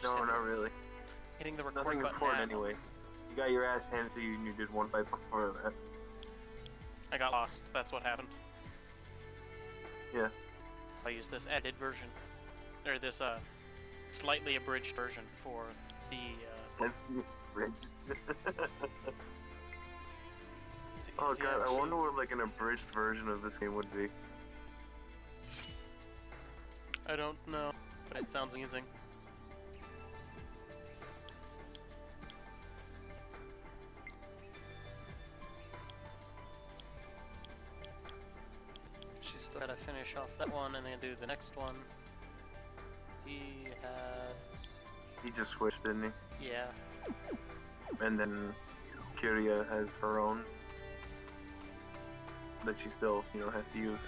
No, not really. Hitting the record Nothing button important now. anyway. You got your ass handed to you and you did one fight before that. I got lost. That's what happened. Yeah. I use this edited version, or this slightly abridged version for the. Oh god, I wonder what like an abridged version of this game would be. I don't know, but it sounds amusing. She's still gotta finish off that one and then do the next one. He has. He just switched, didn't he? Yeah. And then Kyria has her own that she still, you know, has to use.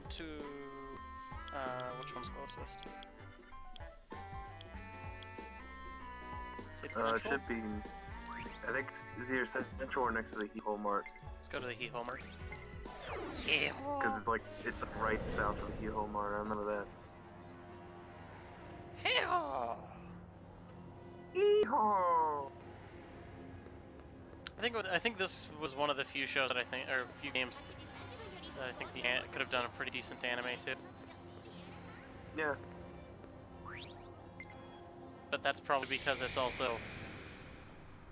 To which one's closest? Say It Central? should be. I think it's either Central or next to the Hee-Ho Mart. Let's go to the Hee-Ho Mart. Because it's like right south of the Hee-Ho Mart. I remember that. Hee-Ho! Hee-Ho! I think this was one of the few shows that or few games that I think could have done a pretty decent anime too. Yeah. But that's probably because it's also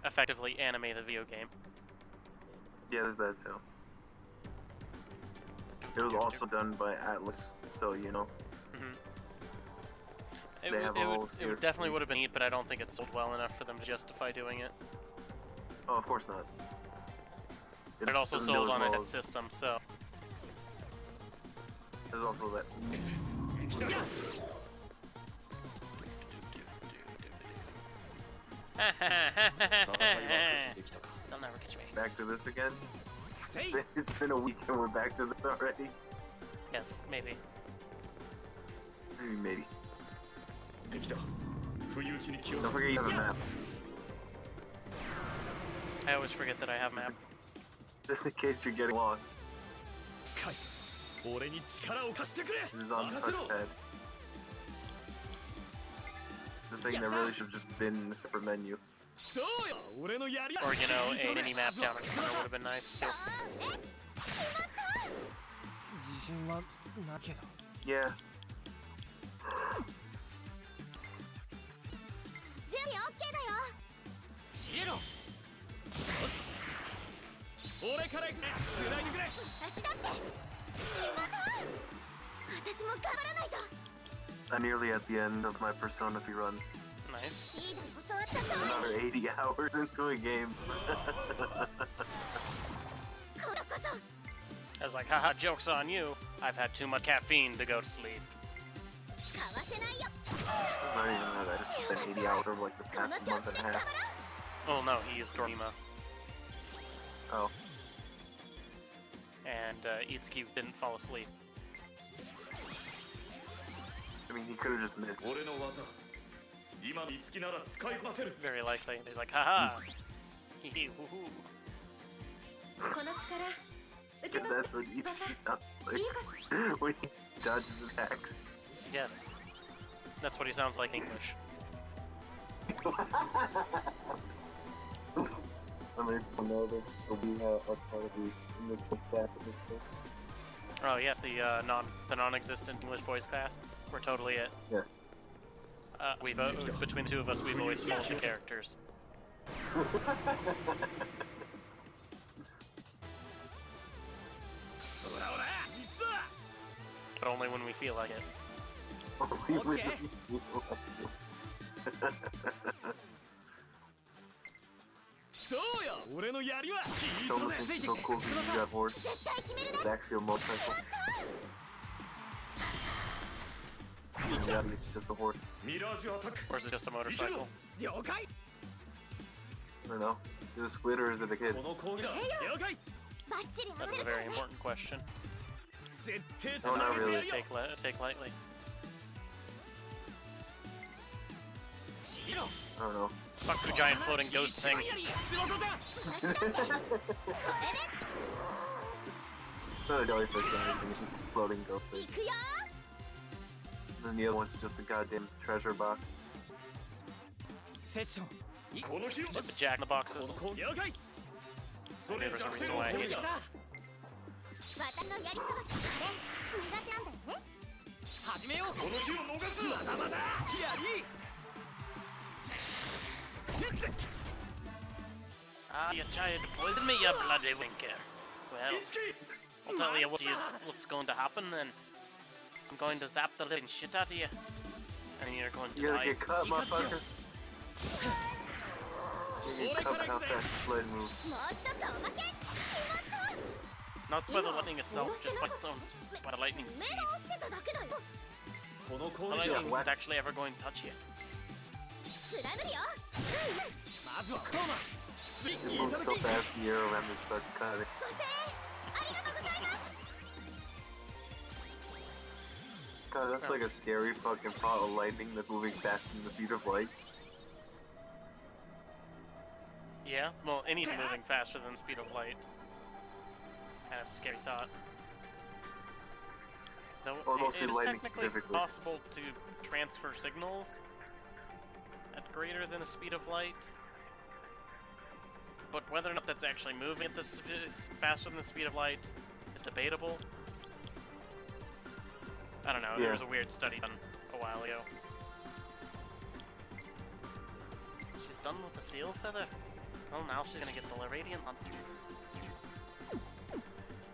effectively anime the video game. Yeah, there's that too. It was also done by Atlas, so you know. It would definitely would have been neat, but I don't think it's sold well enough for them to justify doing it. Oh, of course not. It also sold on a hit system, so. There's also that. They'll never catch me. Back to this again? It's been a week and we're back to this already? Yes, maybe. Maybe. Don't forget you have a map. I always forget that I have a map. Just in case you're getting lost. This is on the touchpad. The thing that really should have just been in a separate menu. Or, you know, a mini-map down in the corner would have been nice, too. Yeah. I'm nearly at the end of my Persona 3 run. Nice. Another 80 hours into a game. I was like, haha, joke's on you. I've had too much caffeine to go to sleep. It's not even that, I just spent 80 hours over like the past month and a half. Oh no, he is Dorima. Oh. And Itsuki didn't fall asleep. I mean, he could have just missed. Very likely. He's like, haha. Hee hee hoo hoo. That's what he sounds like when he dodges attacks. Yes. That's what he sounds like English. I mean, I know this, but we are part of the English staff of this book. Oh yes, the non-existent English voice cast. We're totally it. Yes. We've between the two of us, we've always told the characters. But only when we feel like it. Okay. So cool to use that horse. It's actually a motorcycle. Yeah, it's just a horse. Or is it just a motorcycle? I don't know. Is it a squid or is it a kid? That is a very important question. No, not really. Take lightly. I don't know. Fuck the giant floating ghost thing. It's not a jellyfish or anything, it's just a floating ghost thing. And then the other one's just a goddamn treasure box. Stupid jack in the boxes. Maybe there's a reason why I hate it. Ah, you tried to poison me, you bloody winker. Well, I'll tell you what's going to happen then. I'm going to zap the living shit out of you. And you're going to You're gonna die. get cut, motherfuckers. You get cut out that sled move. Not by the lightning itself, just by its own by the lightning speed. The lightning isn't actually ever going to touch you. It moves so fast the arrow and it starts cutting. God, that's like a scary fucking pot of lightning that's moving faster than the speed of light. Yeah, well, anything moving faster than the speed of light. Kind of a scary thought. Though Well, mostly it is lightning technically specifically. possible to transfer signals at greater than the speed of light. But whether or not that's actually moving at this faster than the speed of light is debatable. I don't know, Yeah. there was a weird study done a while ago. She's done with the seal feather. Well, now she's gonna get the radiant lance.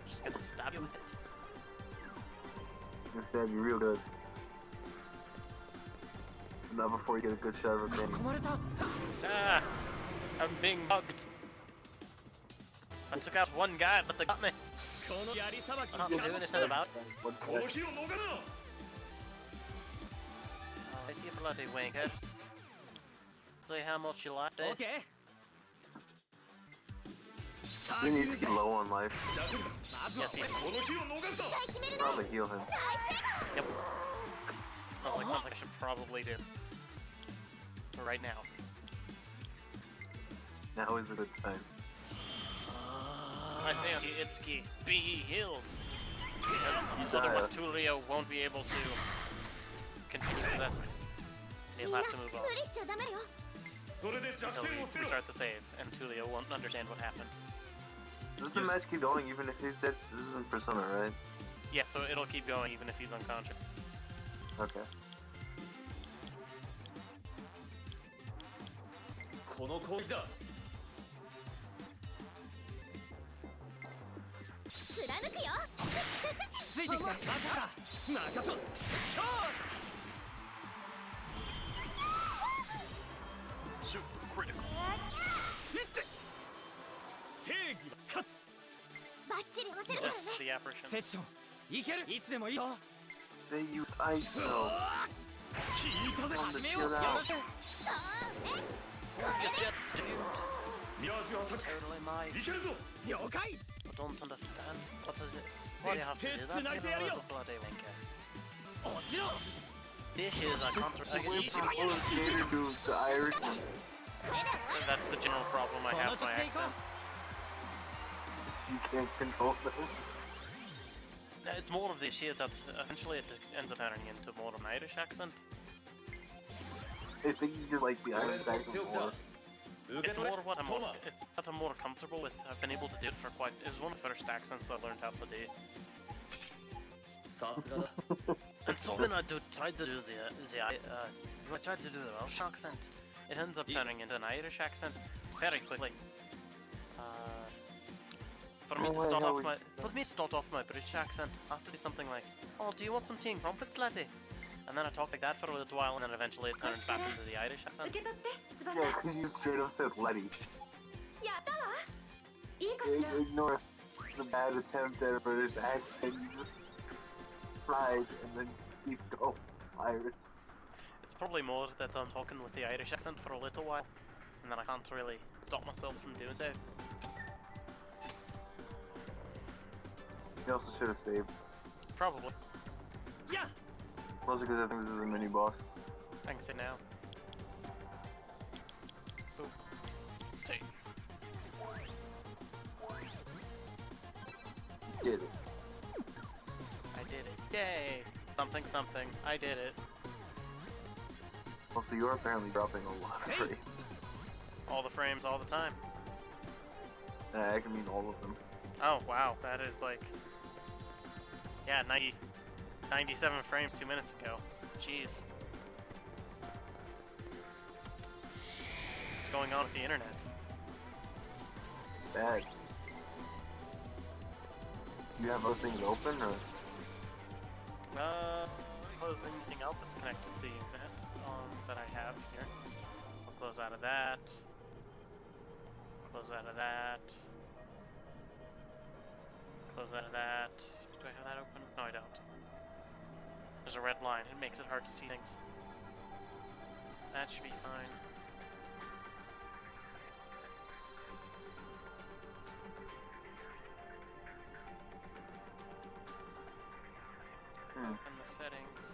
She's gonna stab you with it. Gonna stab you real good. But not before you get a good shot of a cannon. Ah! I'm being mugged. I took out one guy, but they got me. I don't do anything about it. What's that? It's you bloody wankers. Say how much you like this. He needs to get low on life. Yes, he does. Probably heal him. Yep. Sounds like something I should probably do. For right now. Now is a good time. I say unto you, Itsuki, be ye healed. Because otherwise Tulio won't be able to continue possessing. He'll have to move on. Until we restart the save, and Tulio won't understand what happened. Does the match keep going even if he's dead? This isn't Persona, right? Yeah, so it'll keep going even if he's unconscious. Okay. Super critical. Yes, the apparition. They used ice though. On the shield out. Your jets, dude. Totally mine. I don't understand. What is it? Why do you have to do that, you little bloody wanker? This is a Went from full skater to Irish. That's the general problem I have with my accents. You can't control those. No, it's more of the issue that eventually it ends up turning into more of an Irish accent. I think you just like the Irish accent more. It's more what I'm more comfortable with. I've been able to do it for quite. It was one of the first accents that I learned how to do. And so when I try to do the Welsh accent, it ends up turning into an Irish accent very quickly. For me to start off my British accent, I have to do something like, "Oh, do you want some tea and crumpets, laddie?" And then I talk like that for a little while, and then eventually it turns back into the Irish accent. Yeah, because you straight up said Letty. Ignore the bad attempt at a British accent, you just tried and then keep going Irish. It's probably more that I'm talking with the Irish accent for a little while, and then I can't really stop myself from doing so. You also should have saved. Probably. Yeah. Mostly because I think this is a mini boss. I can say now. Safe. Did it. I did it. Yay! Something, something. I did it. Also, you're apparently dropping a lot of frames. All the frames, all the time. I can mean all of them. Oh, wow. That is like... Yeah, 97 frames 2 minutes ago. Jeez. What's going on with the internet? Bad. You have other things open, or? Close anything else that's connected to the internet that I have here. I'll close out of that. Close out of that. Close out of that. Do I have that open? No, I don't. There's a red line. It makes it hard to see things. That should be fine. Open the settings.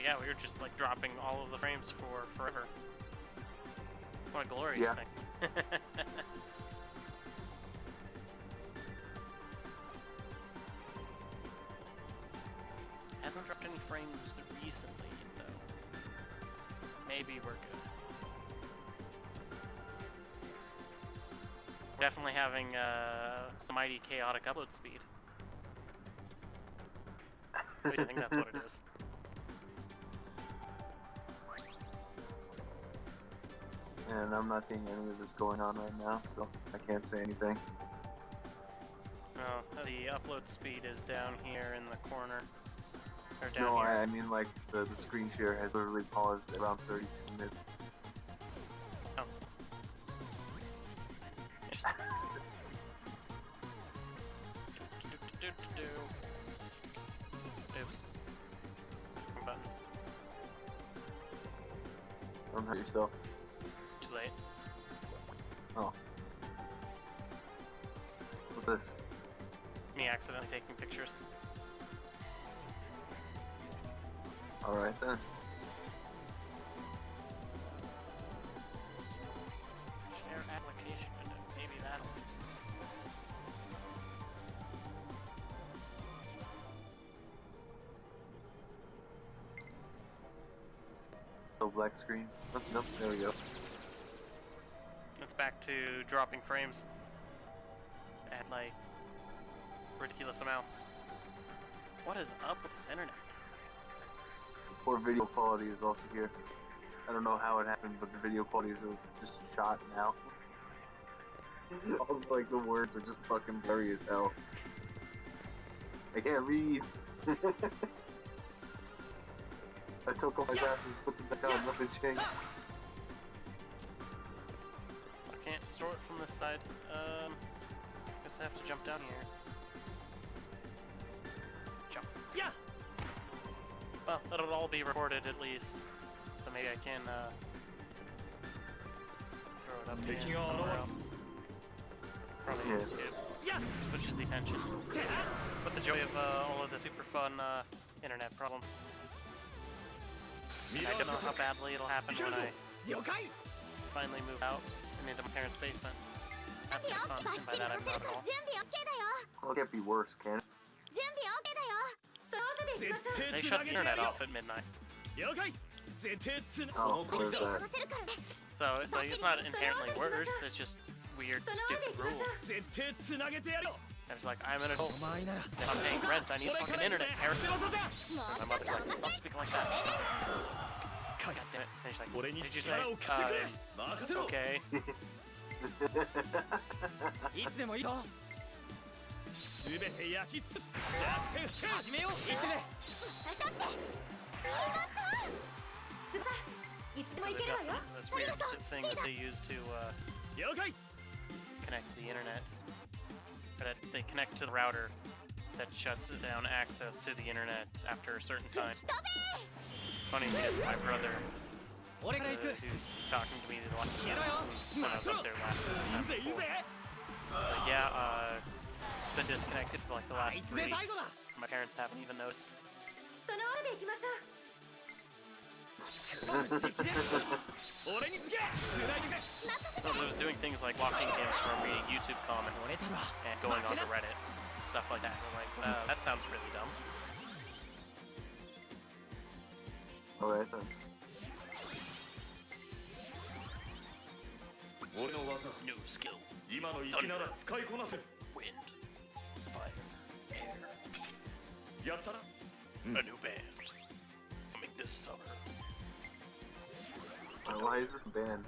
Yeah, we were just like dropping all of the frames for forever. What a glorious thing. Hasn't dropped any frames recently, though. Maybe we're good. Definitely having some mighty chaotic upload speed. At least I think that's what it is. And I'm not seeing any of this going on right now, so I can't say anything. Oh, the upload speed is down here in the corner. Or down No, here. I mean like the screen share has literally paused around 32 minutes. Oh. Interesting. Oops. Wrong button. Don't hurt yourself. Too late. Oh. What's this? Me accidentally taking pictures. Alright then. Share application window. Maybe that'll fix this. So black screen. Nope, there we go. It's back to dropping frames at like ridiculous amounts. What is up with this internet? Poor video quality is also here. I don't know how it happened, but the video quality is just shot now. All like the words are just fucking blurry as hell. I can't read. I took off my glasses, put them back on, nothing changed. I can't store it from this side. Guess I have to jump down here. Jump. Yeah! Well, that'll all be recorded at least. So maybe I can, throw it up again somewhere else. Probably YouTube. Yeah! Which is the attention. But the joy of, all of the super fun, internet problems. I don't know how badly it'll happen when I finally move out and into my parents' basement. That's gonna be fun, and by that I mean not at all. Well, it can't be worse, can it? They shut the internet off at midnight. Oh, where's that? So it's not inherently worse, it's just weird, stupid rules. I was like, I'm an adult. If I'm paying rent, I need fucking internet, parents. And my mother's like, don't speak like that. God damn it. And she's like, did you say, okay. Because they've got this weird thing that they use to connect to the internet. Or that they connect to the router that shuts down access to the internet after a certain time. Funny thing is, my brother, who's talking to me the last few times, when I was up there last time before, was like, yeah, been disconnected for like the last 3 weeks. My parents haven't even noticed. そのままで行きましょう I was doing things like walking in from reading YouTube comments and going on to Reddit, stuff like that. And I'm like, that sounds really dumb. Alright then. New skill. Thunder. Wind. Fire. Air. A new band. Coming this summer. Why is this banned?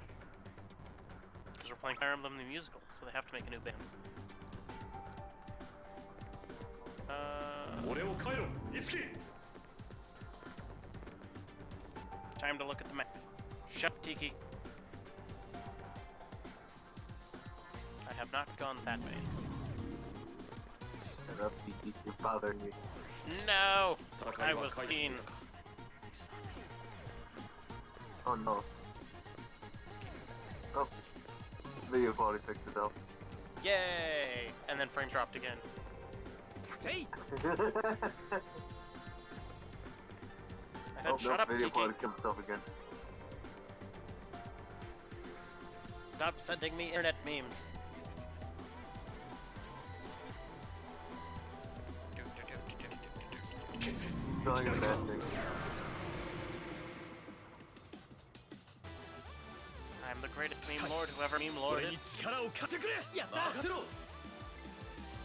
Because we're playing Fire Emblem the musical, so they have to make a new band. Time to look at the map. Shut Tiki. I have not gone that way. Shut up, Tiki, you're bothering me. No! I was seen. Oh no. Oh. Video quality fixed itself. Yay! And then frame dropped again. Say! I said, shut up, video Tiki. quality killed itself again. Stop sending me internet memes. It's only a bad thing. I'm the greatest meme lord who ever meme lorded.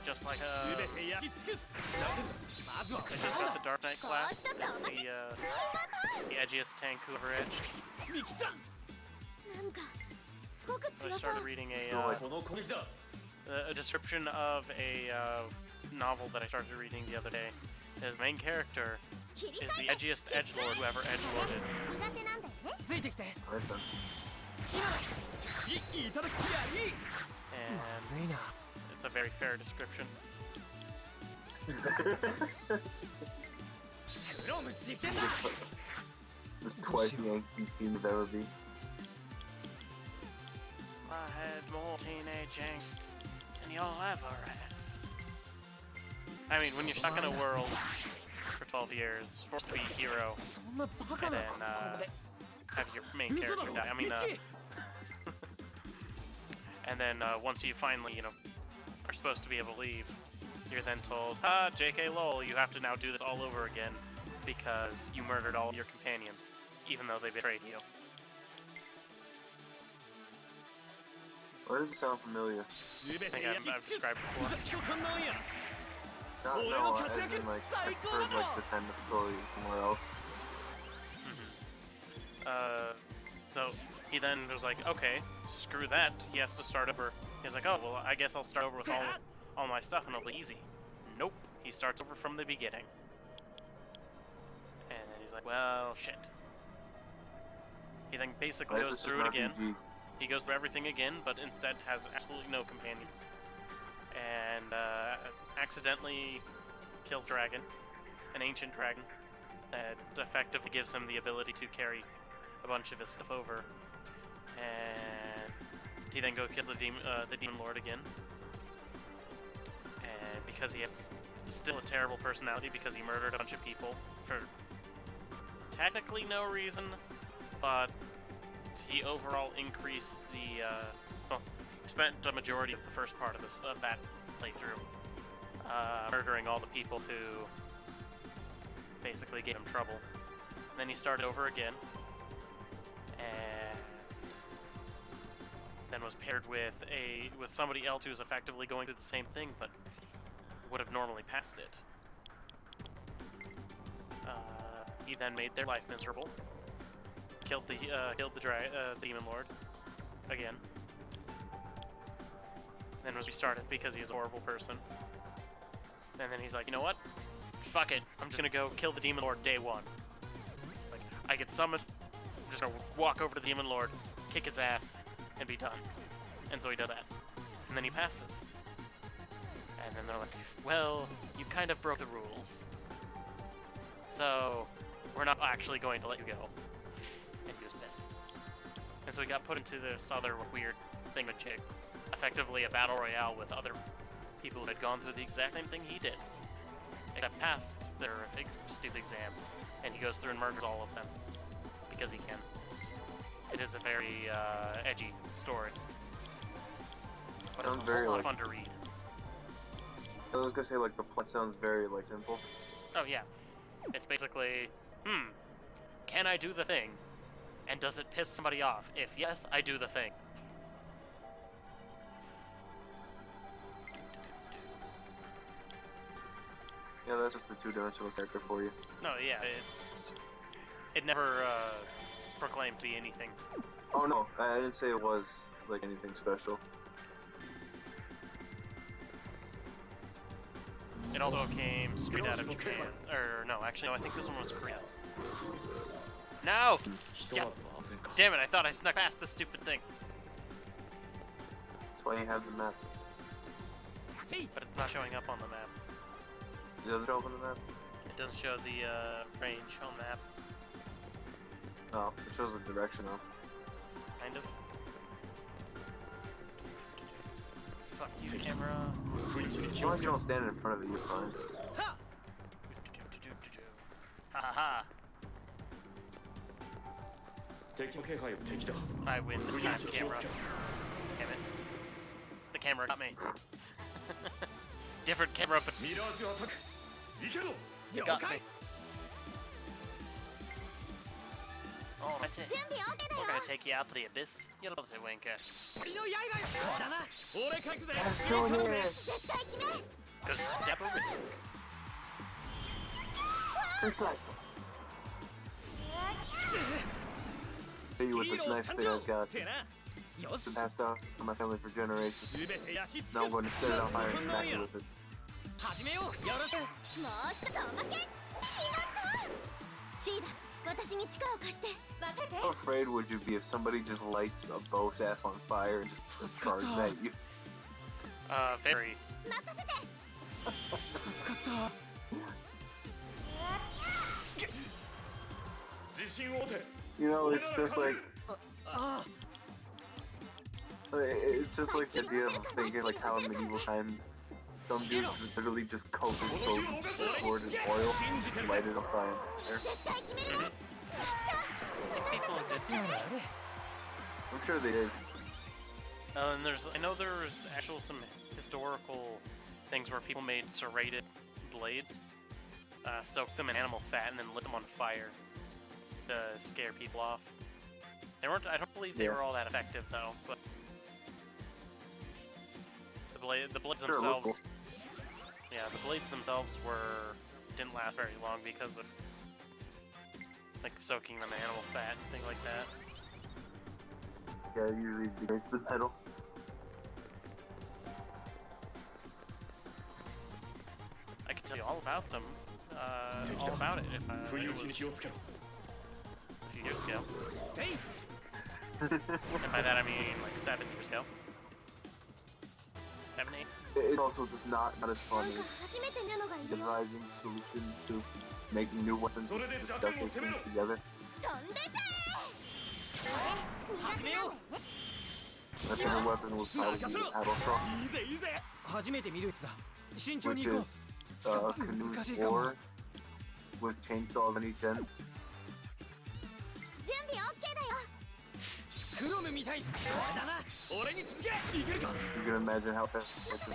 Just like I just got the Dark Knight class. It's the edgiest tank who ever edged. I started reading a description of a novel that I started reading the other day. His main character is the edgiest edgelord who ever edgelorded. Alright then. And it's a very fair description. This twice the angsty scene of ever be. I had more teenage angst than y'all ever had. I mean, when you're stuck in a world for 12 years, forced to be a hero, and then have your main character die. I mean, and then once you finally, you know, are supposed to be able to leave, you're then told, JK lol, you have to now do this all over again because you murdered all your companions, even though they betrayed you. Why does it sound familiar? I think I've described it before. No, as in like, I've heard like this kind of story somewhere else. So he then was like, okay, screw that, he has to start over. He's like, oh, well, I guess I'll start over with all my stuff and it'll be easy. Nope, he starts over from the beginning. And then he's like, well, shit. He then basically goes through it again. He goes through everything again, but instead has absolutely no companions. And accidentally kills dragon, an ancient dragon, that effectively gives him the ability to carry a bunch of his stuff over. And he then goes kills the demon lord again. And because he has still a terrible personality, because he murdered a bunch of people for technically no reason, but he overall increased the spent a majority of the first part of that playthrough murdering all the people who basically gave him trouble. And then he started over again, and then was paired with somebody else who was effectively going through the same thing, but would have normally passed it. He then made their life miserable. Killed the demon lord again. Then was restarted because he's a horrible person. And then he's like, you know what? Fuck it. I'm just gonna go kill the demon lord day one. Like, I get summoned. I'm just gonna walk over to the demon lord, kick his ass, and be done. And so he does that. And then he passes. And then they're like, well, you kind of broke the rules. So we're not actually going to let you go. And he was pissed. And so he got put into this other weird thingamajig. Effectively a battle royale with other people who had gone through the exact same thing he did. Except passed their stupid exam, and he goes through and murders all of them. Because he can. It is a very edgy story. But it's a whole lot of fun to read. I was gonna say, like, the plot sounds very, like, simple. Oh yeah. It's basically, can I do the thing? And does it piss somebody off? If yes, I do the thing. Yeah, that's just the two-dimensional character for you. No, yeah, it never proclaimed to be anything. Oh no, I didn't say it was, like, anything special. It also came straight out of Japan. Or, no, actually, no, I think this one was Korea. No! Yeah. Damn it, I thought I snuck past this stupid thing. That's why you have the map. But it's not showing up on the map. It doesn't show up on the map? It doesn't show the range on the map. Oh, it shows the direction though. Kind of. Fuck you, camera. As long as you don't stand in front of it, you're fine. Ha ha ha. I win this time, camera. Damn it. The camera got me. Different camera, but it got me. Oh, that's it. We're gonna take you out to the abyss. You love it, Winker. I'm still here! Good step over. Hit you with this nice thing I've got. It's been passed down to my family for generations. Now I'm going to set it on fire and smack you with it. How afraid would you be if somebody just lights a bow staff on fire and just charges at you? Very. You know, it's just like... It's just like the idea of thinking like how in medieval times some dude literally just coated sword in oil and lighted a fire. People did that. I'm sure they did. And I know there's actual some historical things where people made serrated blades, soaked them in animal fat, and then lit them on fire to scare people off. They weren't. I don't believe they were all that effective though. But the blades themselves. Cool. Yeah, the blades themselves didn't last very long because of like soaking them in animal fat and things like that. Yeah, it usually degrades the metal. I can tell you all about them, all about it if it was a few years ago. And by that I mean like 7 years ago. 7, 8. It's also just not as fun as devising solutions to making new weapons and discussing things together. My favorite weapon was probably the Paddlecraw, which is a canoe oar with chainsaws on each end. You can imagine how fast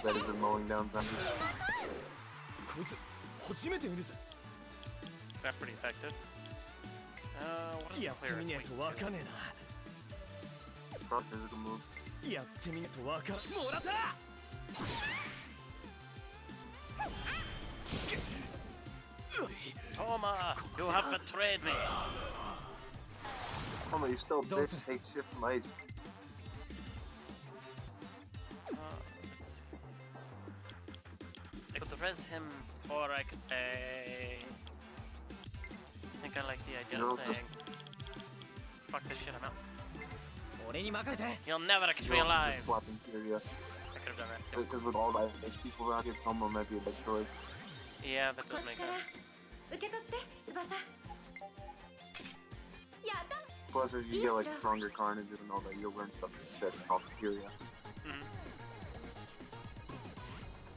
that is in mowing down zombies. Sounds pretty effective. What is the clearance? Cross physical moves. Toma, you have betrayed me. Come on, you still bitch, take shit from ice. Let's see. I could res him, or I could say... I think I like the idea of saying... Fuck this shit, I'm out. You'll never catch me alive! Swapping Furia. I could have done that too. Because with all that people around here, Tomo might be a bad choice. Yeah, that does make sense. Plus, as you get like stronger carnages and all that, you'll learn stuff instead off Furia.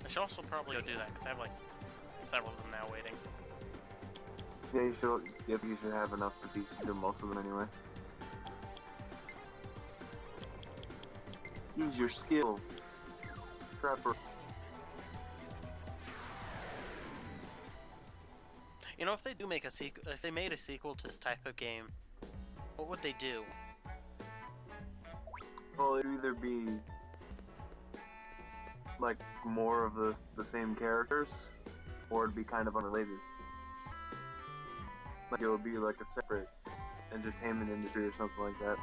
I should also probably go do that, because I have like several of them now waiting. Yeah, you should. Yep, you should have enough to do most of them anyway. Use your skill, Trapper. You know, if they do make a sequel, if they made a sequel to this type of game, what would they do? Well, it'd either be like more of the same characters, or it'd be kind of unrelated. Like it would be like a separate entertainment industry or something like that.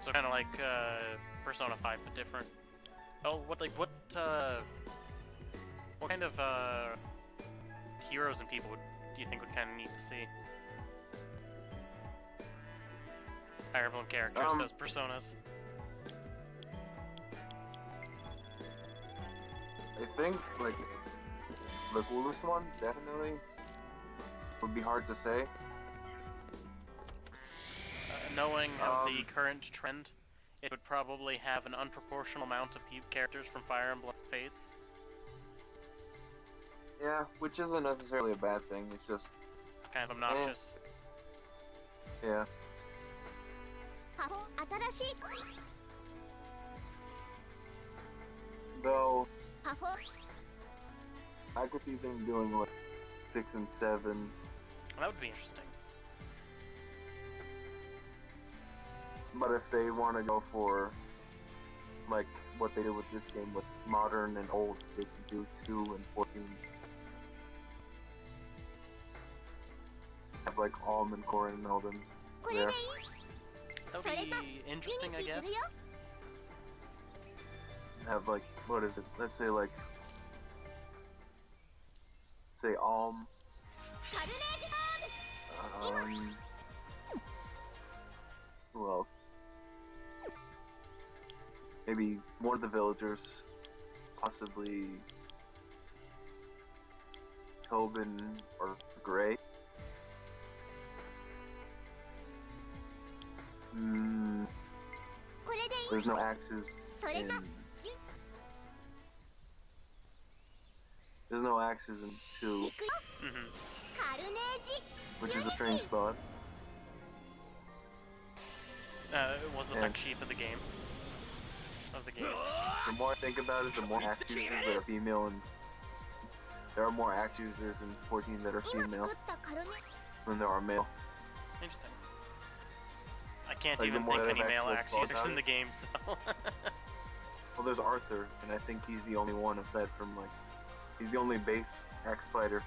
So kind of like Persona 5, but different. Oh, what kind of heroes and people do you think would kind of need to see? Fire Emblem characters as personas. I think like the coolest one definitely would be hard to say. Knowing of the current trend, it would probably have an unproportional amount of characters from Fire Emblem Fates. Yeah, which isn't necessarily a bad thing, it's just... kind of obnoxious. Yeah. Though, I could see them doing like 6 and 7. That would be interesting. But if they want to go for like what they did with this game with modern and old, they can do 2 and 14. Have like Almond Core and all them there. That would be interesting, I guess. Have like, what is it? Let's say like, say Alm. Who else? Maybe one of the villagers, possibly Tobin or Gray. There's no axes in... There's no axes in 2, which is a strange thought. It was the black sheep of the game. The more I think about it, the more axe users that are female, and there are more axe users in 14 that are female than there are male. Interesting. I can't Like, even think of any male axe users in the game, so... Well, there's Arthur, and I think he's the only one aside from, like... He's the only base axe fighter.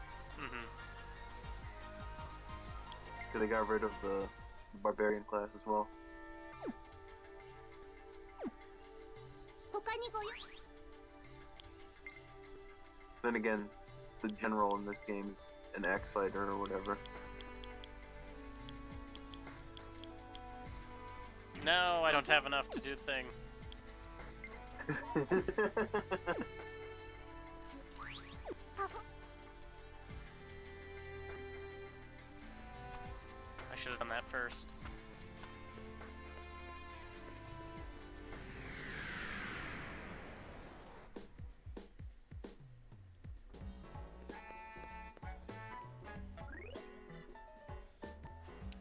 Because they got rid of the barbarian class as well. Then again, the general in this game is an axe fighter or whatever. No, I don't have enough to do the thing. I should have done that first.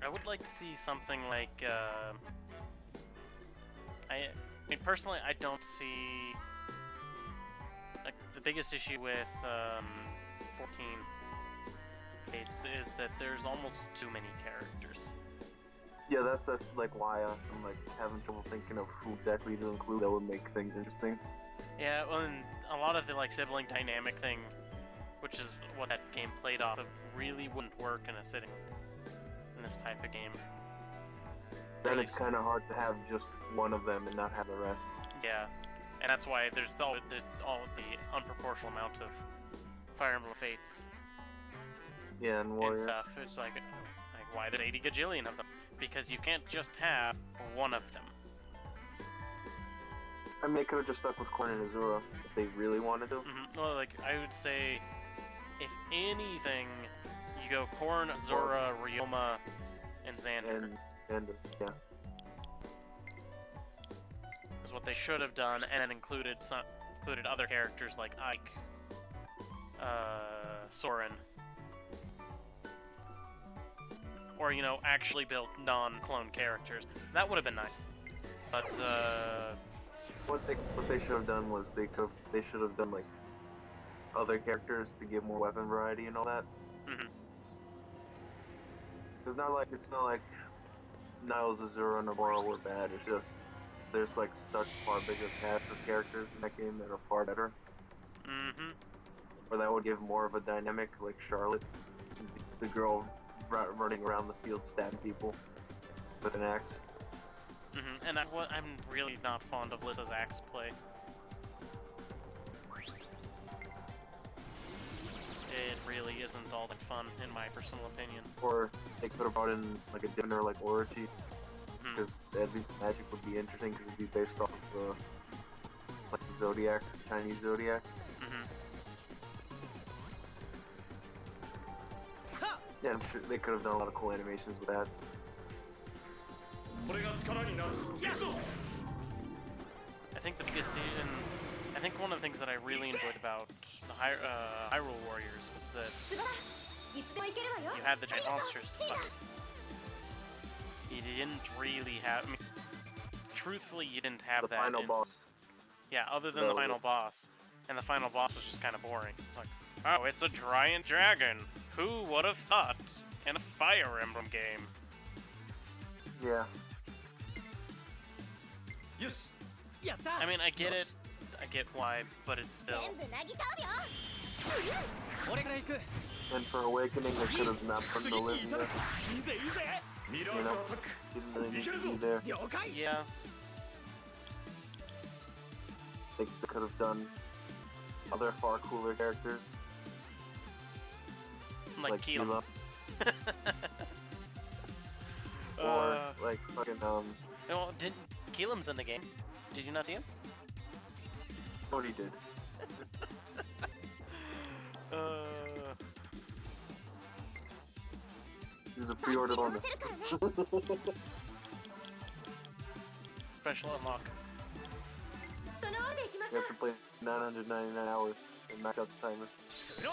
I would like to see something like, I mean, personally, I don't see, like, the biggest issue with, 14 Fates is that there's almost too many characters. Yeah, that's like why I'm like having trouble thinking of who exactly to include that would make things interesting. Yeah, well, and a lot of the, like, sibling dynamic thing, which is what that game played off of, really wouldn't work in a sitting in this type of game. Then it's kind of hard to have just one of them and not have the rest. Yeah, and that's why there's all the unproportional amount of Fire Emblem Fates. Yeah, and Warrior. And stuff. It's like why there's 80 gajillion of them? Because you can't just have one of them. I mean, they could have just stuck with Korn and Azura if they really wanted to. Well, like, I would say, if anything, you go Korn, Azura, Ryoma, and Xander. And yeah. Is what they should have done, and it included included other characters like Ike, Soren, or, you know, actually built non-clone characters. That would have been nice. But, what they should have done was they should have done like other characters to give more weapon variety and all that. It's not like Niles, Azura, and Aurora were bad. It's just there's like such far bigger cast of characters in that game that are far better. Or that would give more of a dynamic, like Charlotte, the girl running around the field stabbing people with an axe. And I'm really not fond of Liz's axe play. It really isn't all that fun, in my personal opinion. Or they could have brought in like a dinner like Orochi, because at least magic would be interesting because it'd be based off of like the Zodiac, Chinese Zodiac. Yeah, I'm sure they could have done a lot of cool animations with that. I think the biggest, and I think one of the things that I really enjoyed about the Hyrule Warriors was that you had the giant monsters to fight. You didn't really have, I mean, truthfully, you didn't have the final boss. Yeah, other than the final boss. And the final boss was just kind of boring. It's like, oh, it's a giant dragon. Who would have thought? In a Fire Emblem game. Yeah. I mean, I get it. I get why, but it's still... And for Awakening, they could have not put no in there. You know, didn't really need to be there. Yeah. They could have done other far cooler characters. Like Keelam. Or, like, fucking, Well, Keelam's in the game. Did you not see him? What he did. He was a pre-order bonus. Special unlock. You have to play 999 hours and max out the timer. Did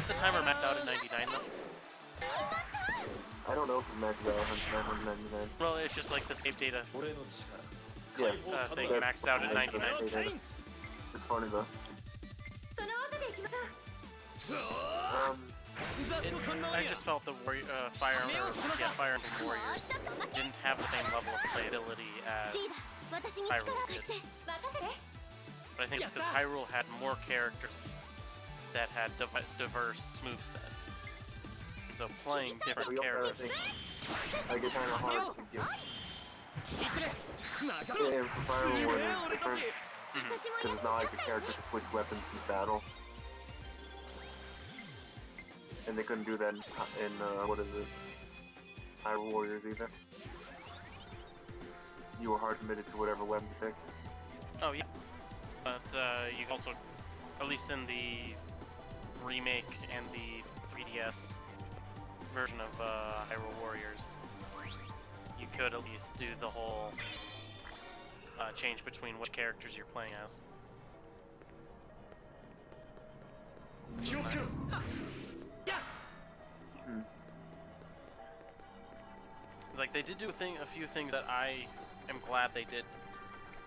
the timer max out at 99 though? I don't know if it maxed out at 999. Well, it's just like the save data Yeah. thing maxed out at 99. It's funny though. I just felt the Fire Emblem Warriors didn't have the same level of playability as Hyrule did. But I think it's because Hyrule had more characters that had diverse movesets. And so playing different characters... I get kind of hard to get. Yeah, for Hyrule Warriors, it's different. Because it's not like the character can switch weapons in battle. And they couldn't do that in what is it? Hyrule Warriors either. You were hard committed to whatever weapon you picked. Oh yeah. But you also, at least in the remake and the 3DS version of Hyrule Warriors, you could at least do the whole change between which characters you're playing as. It's like they did do a few things that I am glad they did,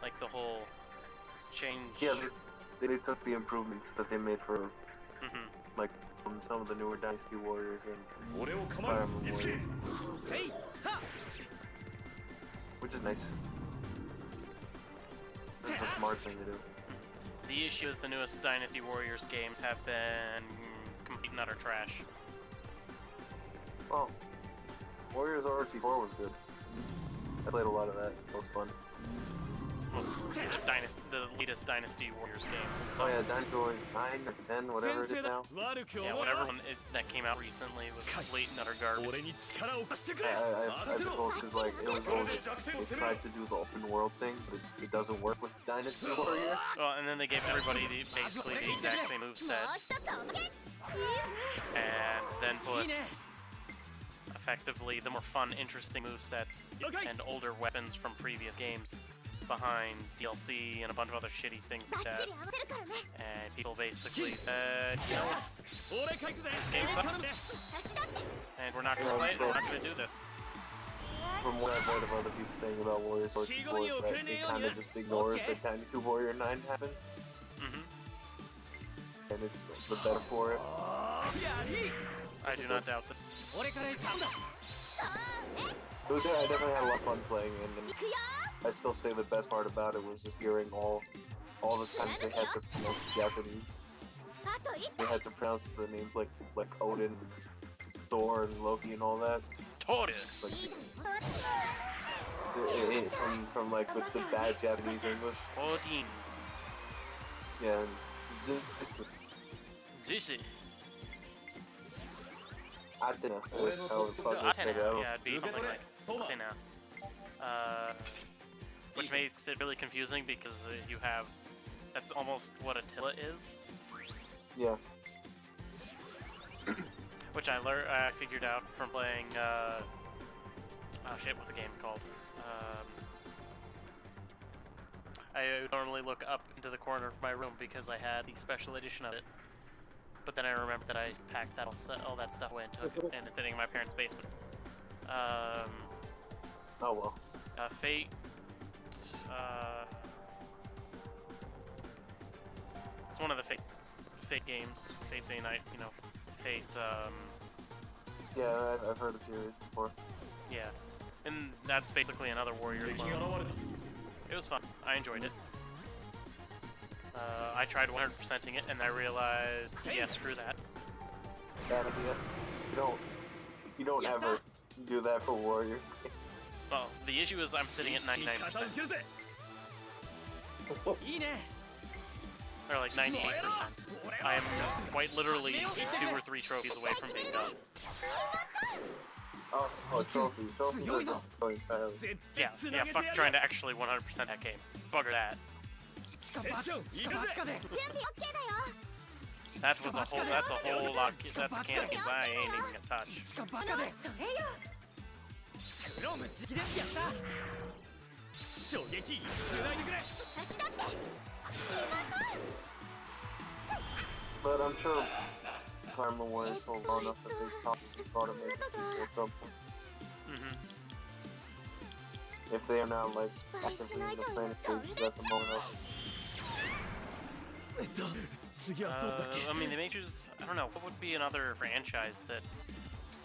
like the whole change. Yeah, they took the improvements that they made for like some of the newer Dynasty Warriors and Fire Emblem Warriors, which is nice. It's a smart thing to do. The issue is the newest Dynasty Warriors games have been complete and utter trash. Well, Warriors RT4 was good. I played a lot of that. It was fun. Well, the latest Dynasty Warriors game. Oh yeah, Dynasty Warriors 9 or 10, whatever it is now. Yeah, whatever one that came out recently was complete and utter garbage. I suppose because like it was old. They tried to do the open world thing, but it doesn't work with Dynasty Warriors. Well, and then they gave everybody basically the exact same moveset, and then put effectively the more fun, interesting movesets and older weapons from previous games behind DLC and a bunch of other shitty things like that. And people basically said, you know what, this game sucks, and we're not gonna play it, we're not gonna do this. From what I've heard of other people saying about Warriors Source before, that it kind of just ignores the time to Warrior 9 happened. And it's the better for it. I do not doubt this. I definitely had a lot of fun playing it, and I still say the best part about it was just hearing all the times they had to pronounce Japanese. They had to pronounce the names like Odin, Thor, and Loki and all that. Totally. From like with the bad Japanese English. Odin. Yeah. And Zushi. Athena. Athena. Yeah, it'd be something like Athena. Which makes it really confusing because you have, that's almost what Attila is. Yeah. Which I figured out from playing, oh shit, what's the game called? I normally look up into the corner of my room because I had the special edition of it. But then I remembered that I packed that all that stuff away and took it, and it's sitting in my parents' basement. Oh well. Fate, it's one of the Fate games, Fate Stay Night, you know, Fate, Yeah, I've heard the series before. Yeah, and that's basically another Warrior clone. It was fun, I enjoyed it. I tried 100%ing it, and I realized, yeah, screw that. Bad idea. You don't ever do that for Warrior. Well, the issue is I'm sitting at 99%. Or like 98%. I am quite literally 2 or 3 trophies away from being done. Oh, trophies. Trophies are so entirely. Yeah, fuck trying to actually 100% that game. Bugger that. That's a whole lot, that's a can of beans I ain't even gonna touch. But I'm sure Karma Warriors sold well enough that they probably thought of making sequel at some point. If they are now like actively in the planning stages at the moment. I mean, the Majors, I don't know, what would be another franchise that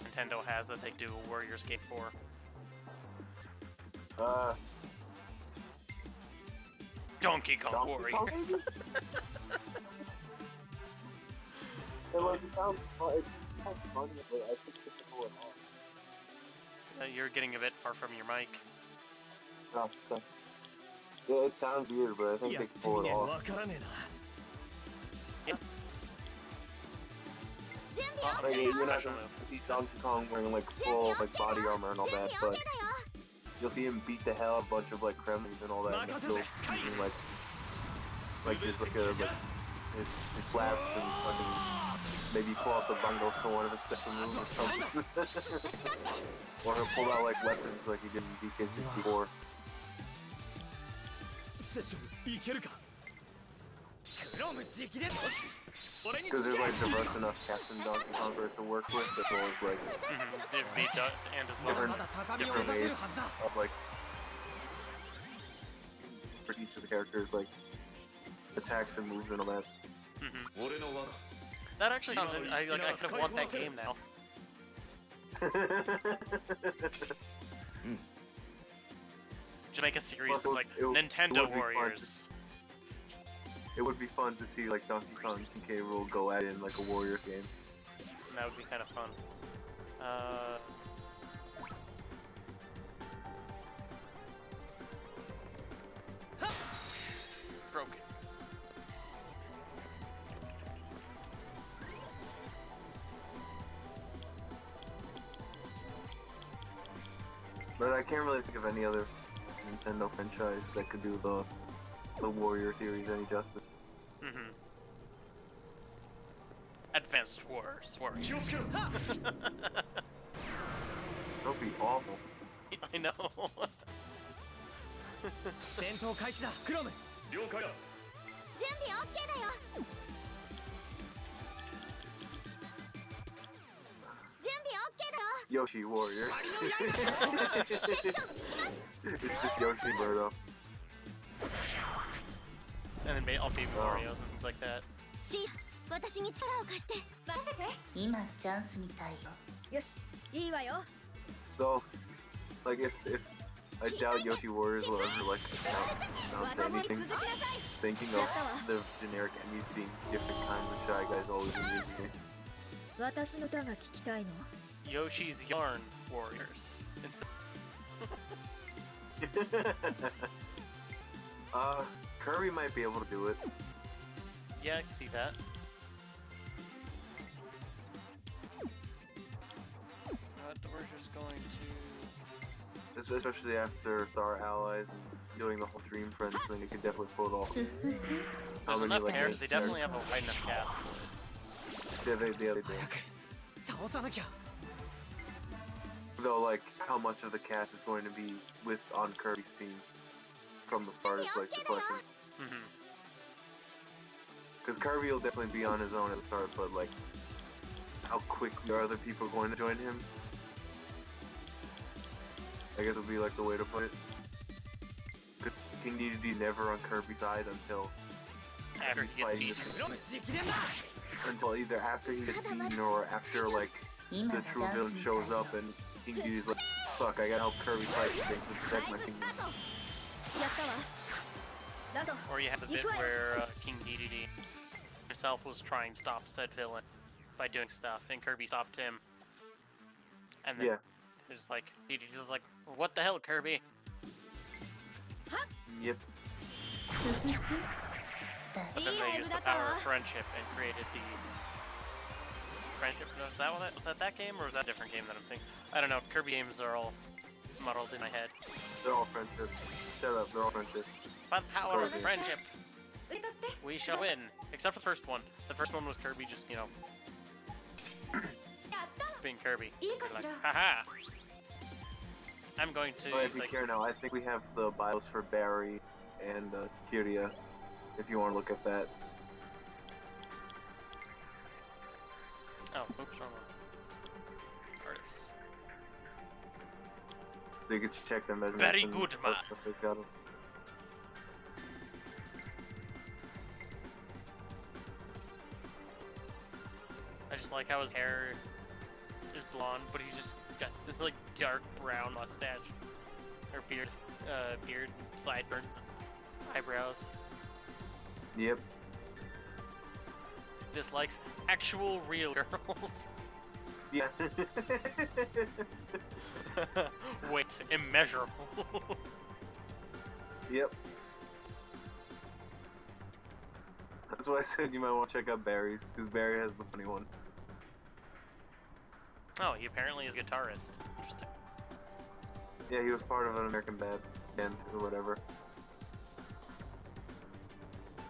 Nintendo has that they do a Warriors game for? Donkey Kong Warriors. It sounds funny, but I think it's cool at all. You're getting a bit far from your mic. Oh, okay. Yeah, it sounds weird, but I think they can pull it off. Yeah. Like, you're not gonna see Donkey Kong wearing like full like body armor and all that, but you'll see him beat the hell out of a bunch of like Kremlins and all that, and still using like just like his slaps and fucking maybe pull out the bundles for one of his special moves or something. Or he'll pull out like weapons like he did in DK64. Because there's like diverse enough Captain Donkey Kong for it to work with, as well as like and as well as different ways of like for each of the characters, like attacks and moves and all that. That actually sounds like I kind of want that game now. To make a series like Nintendo Warriors. It would be fun to see like Donkey Kong and K. Rool go at it in like a Warriors game. And that would be kind of fun. Broken. But I can't really think of any other Nintendo franchise that could do the Warrior series any justice. Advanced Warriors. That'd be awful. I know. 戦闘開始だクロム。了解だ。準備 OK だよ。準備 OK だよ。 Yoshi Warrior. セクション行きます。 It's just Yoshi Birdo. And then all baby Marios and things like that. シー、私に力を貸して。任せて。今チャンスみたいよ。よし、いいわよ。 So, like, if I doubt Yoshi Warriors will ever, like, say anything, thinking of the generic enemies being different kinds of Shy Guys always amused me. 私の歌が聞きたいの。 Yoshi's Yarn Warriors. Kirby might be able to do it. Yeah, I can see that. But we're just going to... Especially after Star Allies and doing the whole Dream Friends thing, it could definitely pull it off. There's enough characters, they definitely have a wide enough cast for it. Yeah, they do. Though, like, how much of the cast is going to be on Kirby's team from the start is, like, the question. Because Kirby will definitely be on his own at the start, but, like, how quickly are other people going to join him? I guess would be, like, the way to put it. Because King Dedede never on Kirby's side until after he gets beaten. Until either after he gets beaten or after, like, the true villain shows up and King Dedede's like, fuck, I gotta help Kirby fight things to protect my kingdom. Or you have the bit where King Dedede himself was trying to stop said villain by doing stuff, and Kirby stopped him. And then it's like, Dedede's just like, what the hell, Kirby? Yep. But then they used the power of friendship and created the friendship. Was that game, or was that a different game that I'm thinking? I don't know. Kirby games are all muddled in my head. They're all friendship. Shut up, they're all friendship. By the power of friendship, we shall win. Except for the first one. The first one was Kirby just, you know, being Kirby. Like, haha! I'm going to... So if you care now, I think we have the bios for Barry and Kyria, if you want to look at that. Oh, oops, wrong one. Artists. So you can check their measurements. Very good, man. I just like how his hair is blonde, but he's just got this like dark brown mustache or beard, sideburns, eyebrows. Yep. Dislikes actual real girls. Yeah. Wait, immeasurable. Yep. That's why I said you might want to check out Barry's, because Barry has the funny one. Oh, he apparently is a guitarist. Interesting. Yeah, he was part of an American band or whatever.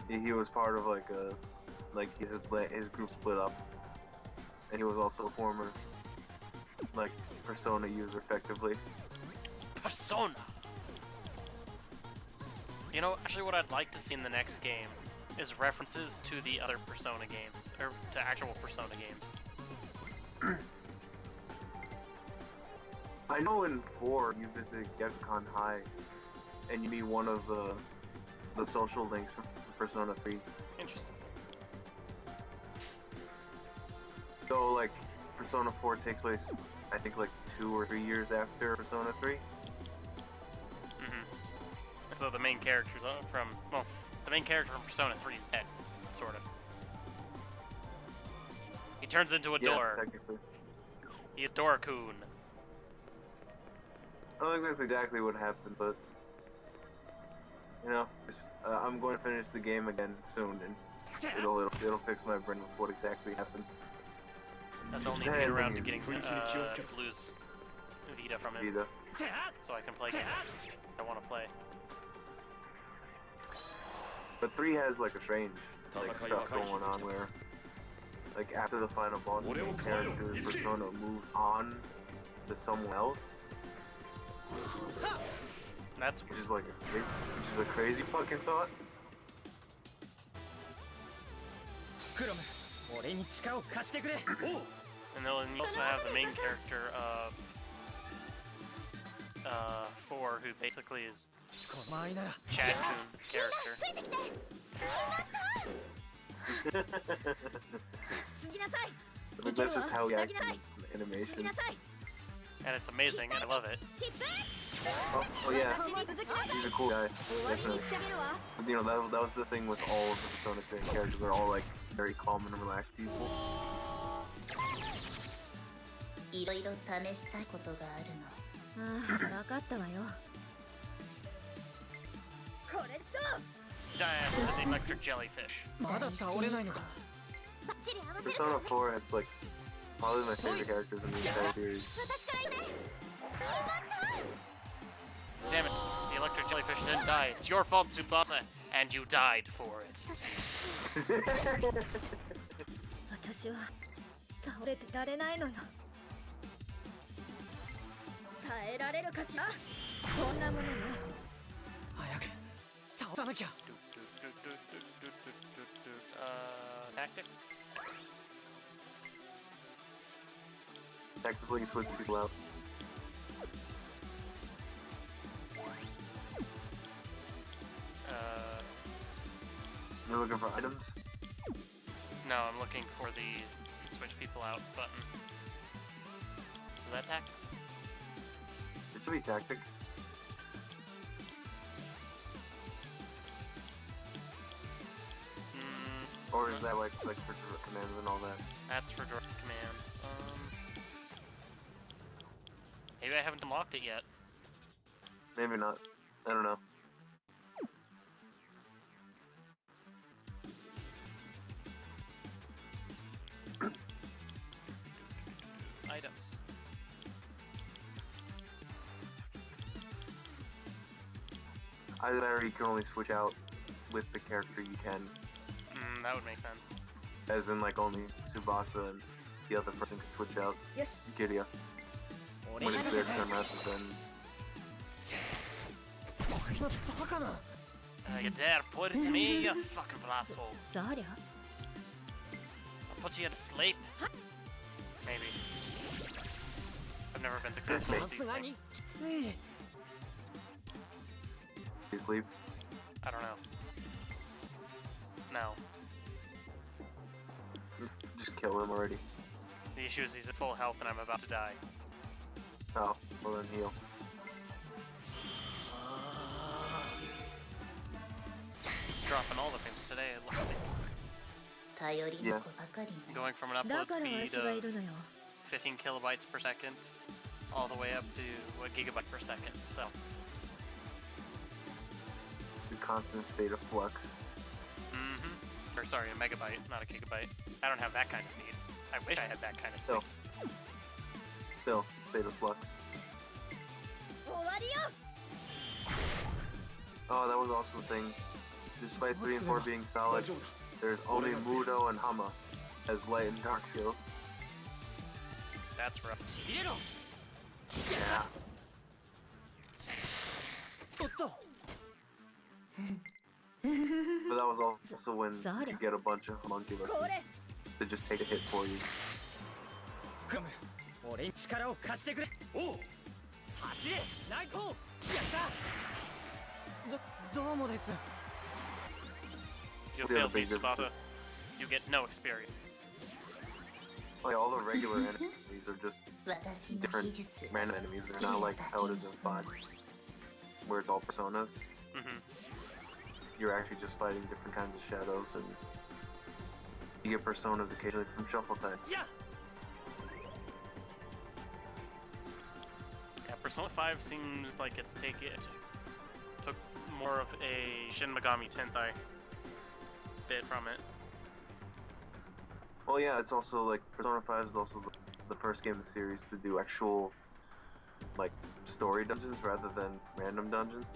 He was part of like his group split up, and he was also a former like Persona user effectively. Persona. You know, actually, what I'd like to see in the next game is references to the other Persona games, or to actual Persona games. I know in 4 you visit Gekkan High, and you meet one of the social links from Persona 3. Interesting. So like, Persona 4 takes place, I think like 2 or 3 years after Persona 3. So the main character's the main character from Persona 3 is dead, sort of. He turns into a door. Technically. He is Dora-kun. I don't think that's exactly what happened, but you know, I'm going to finish the game again soon, and it'll fix my brain with what exactly happened. That's only to get around to getting Blue's Vita from him, so I can play games I want to play. But 3 has like a strange stuff going on where, like after the final boss, the main character's persona moves on to someone else. That's which is like a crazy fucking thought. And then you also have the main character of 4, who basically is Chad Kun character. I think that's just how he acts in animation. And it's amazing, and I love it. Oh yeah, he's a cool guy, definitely. You know, that was the thing with all of the Persona 3 characters. They're all like very calm and relaxed people. いろいろ試したいことがあるの。ああ、分かったわよ。これと。 Diane to the electric jellyfish. Persona 4 has like probably my favorite characters in the entire series. Damn it, the electric jellyfish didn't die. It's your fault, Tsubasa, and you died for it. 私は倒れてられないのよ。耐えられるかしら。こんなものよ。早く倒さなきゃ。Tactics? Tactically switch people out. You're looking for items? No, I'm looking for the switch people out button. Is that tactics? It should be tactics. Or is that like for direct commands and all that? That's for direct commands. Maybe I haven't unlocked it yet. Maybe not. I don't know. Items. Either that or you can only switch out with the character you can. That would make sense. As in, like, only Tsubasa and the other person can switch out. Yes. Gideon. When it's their turn rather than... You dare put it to me, you fucking asshole. Sorry. I'll put you to sleep. Maybe. I've never been successful with these things. You sleep? I don't know. No. Just kill him already. The issue is he's at full health and I'm about to die. Oh, well then heal. Just dropping all the things today, it looks like. 頼りの子ばかりね。 Going from an だ upload から speed 私がい of るのよ。 15 kilobytes per second all the way up to a gigabyte per second, so. The constant state of flux. Or sorry, a megabyte, not a gigabyte. I don't have that kind of speed. I wish I had that kind of speed. Still, state of flux. 終わりよ。 Oh, that was also the thing. Despite 3 and 4 being solid, there's only Mudo and Hama as light and dark skills. That's rough. Yeah. But that was also when you get a bunch of homunculus to just take a hit for you. You failed me, Tsubasa. You get no experience. Like all the regular enemies are just different random enemies. They're not like how it is in 5, where it's all personas. You're actually just fighting different kinds of shadows, and you get personas occasionally from Shuffle Time. Yeah, Persona 5 seems like it took more of a Shin Megami Tensei bit from it. Well, yeah, it's also like Persona 5 is also the first game in the series to do actual like story dungeons rather than random dungeons.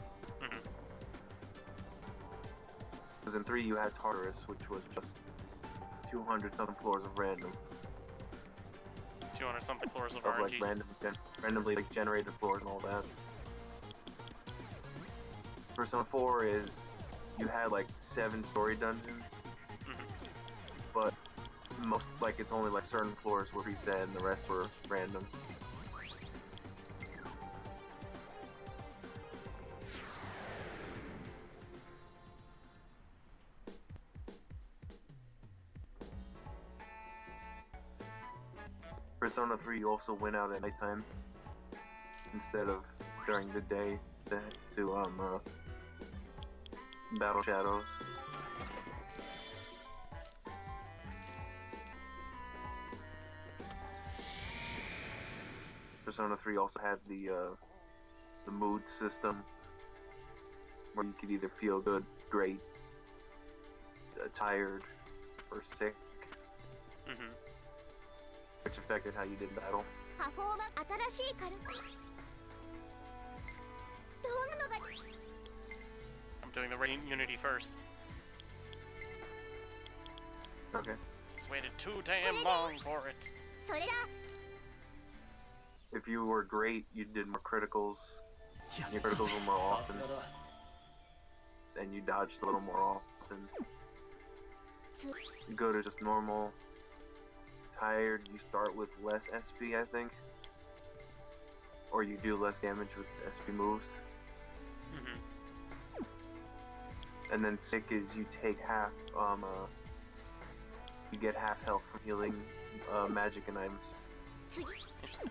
Because in 3 you had Tartarus, which was just 200 something floors of random. 200 something floors of like RNGs. randomly like generated floors and all that. Persona 4 is you had like 7 story dungeons, but most like it's only like certain floors were preset and the rest were random. Persona 3 you also went out at nighttime instead of during the day to battle shadows. Persona 3 also had the mood system where you could either feel good, great, tired, or sick, which affected how you did battle. I'm doing the Radiant Unity first. Okay. Just waited too damn long for it. If you were great, you did more criticals. Your criticals were more often. And you dodged a little more often. You go to just normal. Tired, you start with less SP, I think. Or you do less damage with SP moves. And then sick is you take half, you get half health from healing magic and items. Interesting.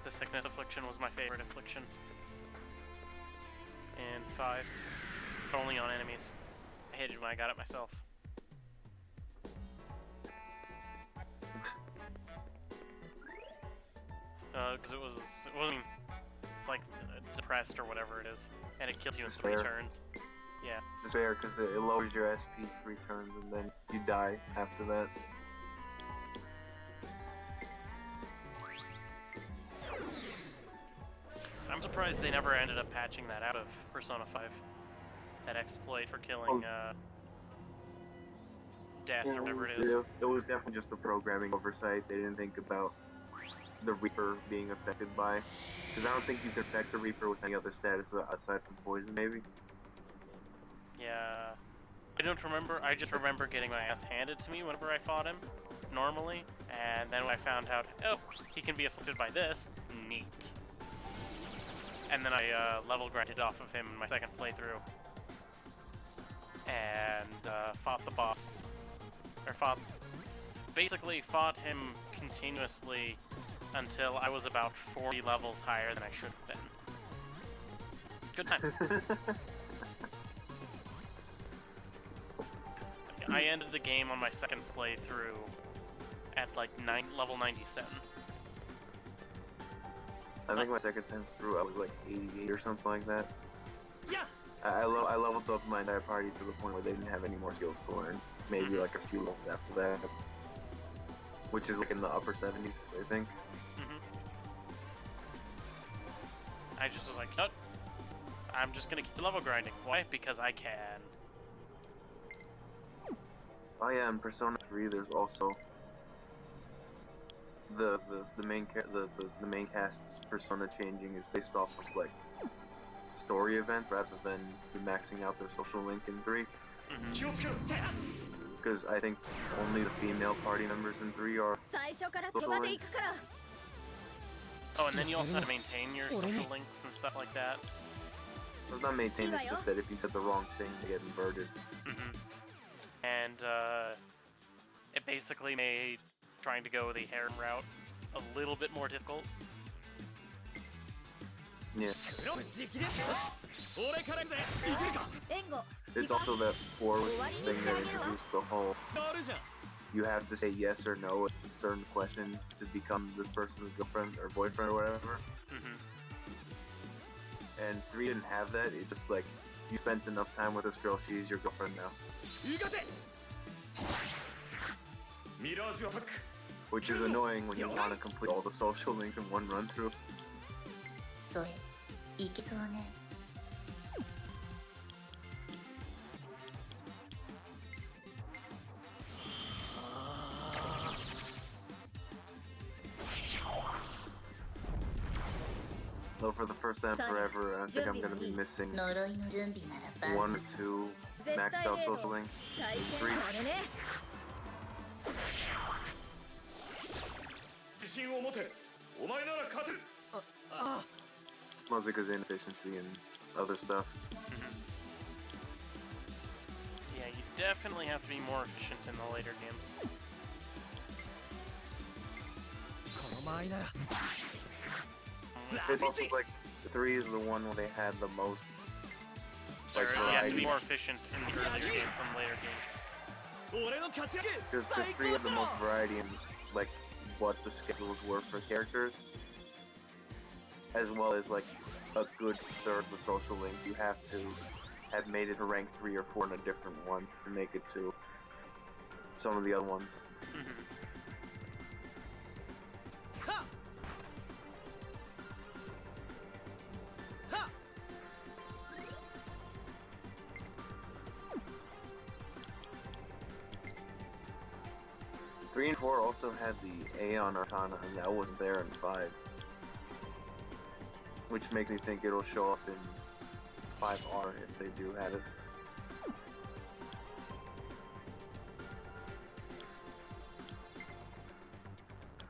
The Sickness Affliction was my favorite affliction. And 5. But only on enemies. I hated when I got it myself. Because it wasn't, it's like depressed or whatever it is, and it kills you in 3 turns. Yeah. It's fair because it lowers your SP 3 turns and then you die after that. I'm surprised they never ended up patching that out of Persona 5. That exploit for killing Death or whatever it is. It was definitely just a programming oversight. They didn't think about the Reaper being affected by. Because I don't think you can affect the Reaper with any other status aside from poison, maybe. Yeah. I don't remember. I just remember getting my ass handed to me whenever I fought him, normally. And then when I found out, oh, he can be afflicted by this, neat. And then I level grinded off of him in my second playthrough. And fought the boss. Or basically fought him continuously until I was about 40 levels higher than I should have been. Good times. I ended the game on my second playthrough at like level 97. I think my second time through I was like 88 or something like that. Yeah. I leveled up my entire party to the point where they didn't have any more skills to learn. Maybe like a few levels after that. Which is like in the upper 70s, I think. I just was like, oh, I'm just gonna keep level grinding. Why? Because I can. Oh yeah, in Persona 3 there's also the main cast's persona changing is based off of like story events rather than maxing out their social link in 3. Because I think only the female party members in 3 are social links. Oh, and then you also have to maintain your social links and stuff like that. It's not maintained, it's just that if you said the wrong thing, they get inverted. And it basically made trying to go the harem route a little bit more difficult. Yeah. It's also that 4 thing that introduced the whole you have to say yes or no at a certain question to become this person's girlfriend or boyfriend or whatever. And 3 didn't have that. It just like you spent enough time with this girl, she's your girlfriend now. Which is annoying when you want to complete all the social links in one run through. Though for the first time forever, I think I'm gonna be missing 呪いの準備ならば 1 or 2 maxed out social links. 3. 自信を持て。お前なら勝てる。Mostly because of inefficiency and other stuff. Yeah, you definitely have to be more efficient in the later games. この間合いなら。 It's also like 3 is the one where they had the most like Or you have to be variety. more efficient in the earlier games than the later games. 俺の活躍。 Because 3 had the most variety in like what the schedules were for characters, as well as like a good third of the social link. You have to have made it to rank 3 or 4 in a different one to make it to some of the other ones. Three and 4 also had the Aeon Arcana, and that wasn't there in 5. Which makes me think it'll show up in 5R if they do have it.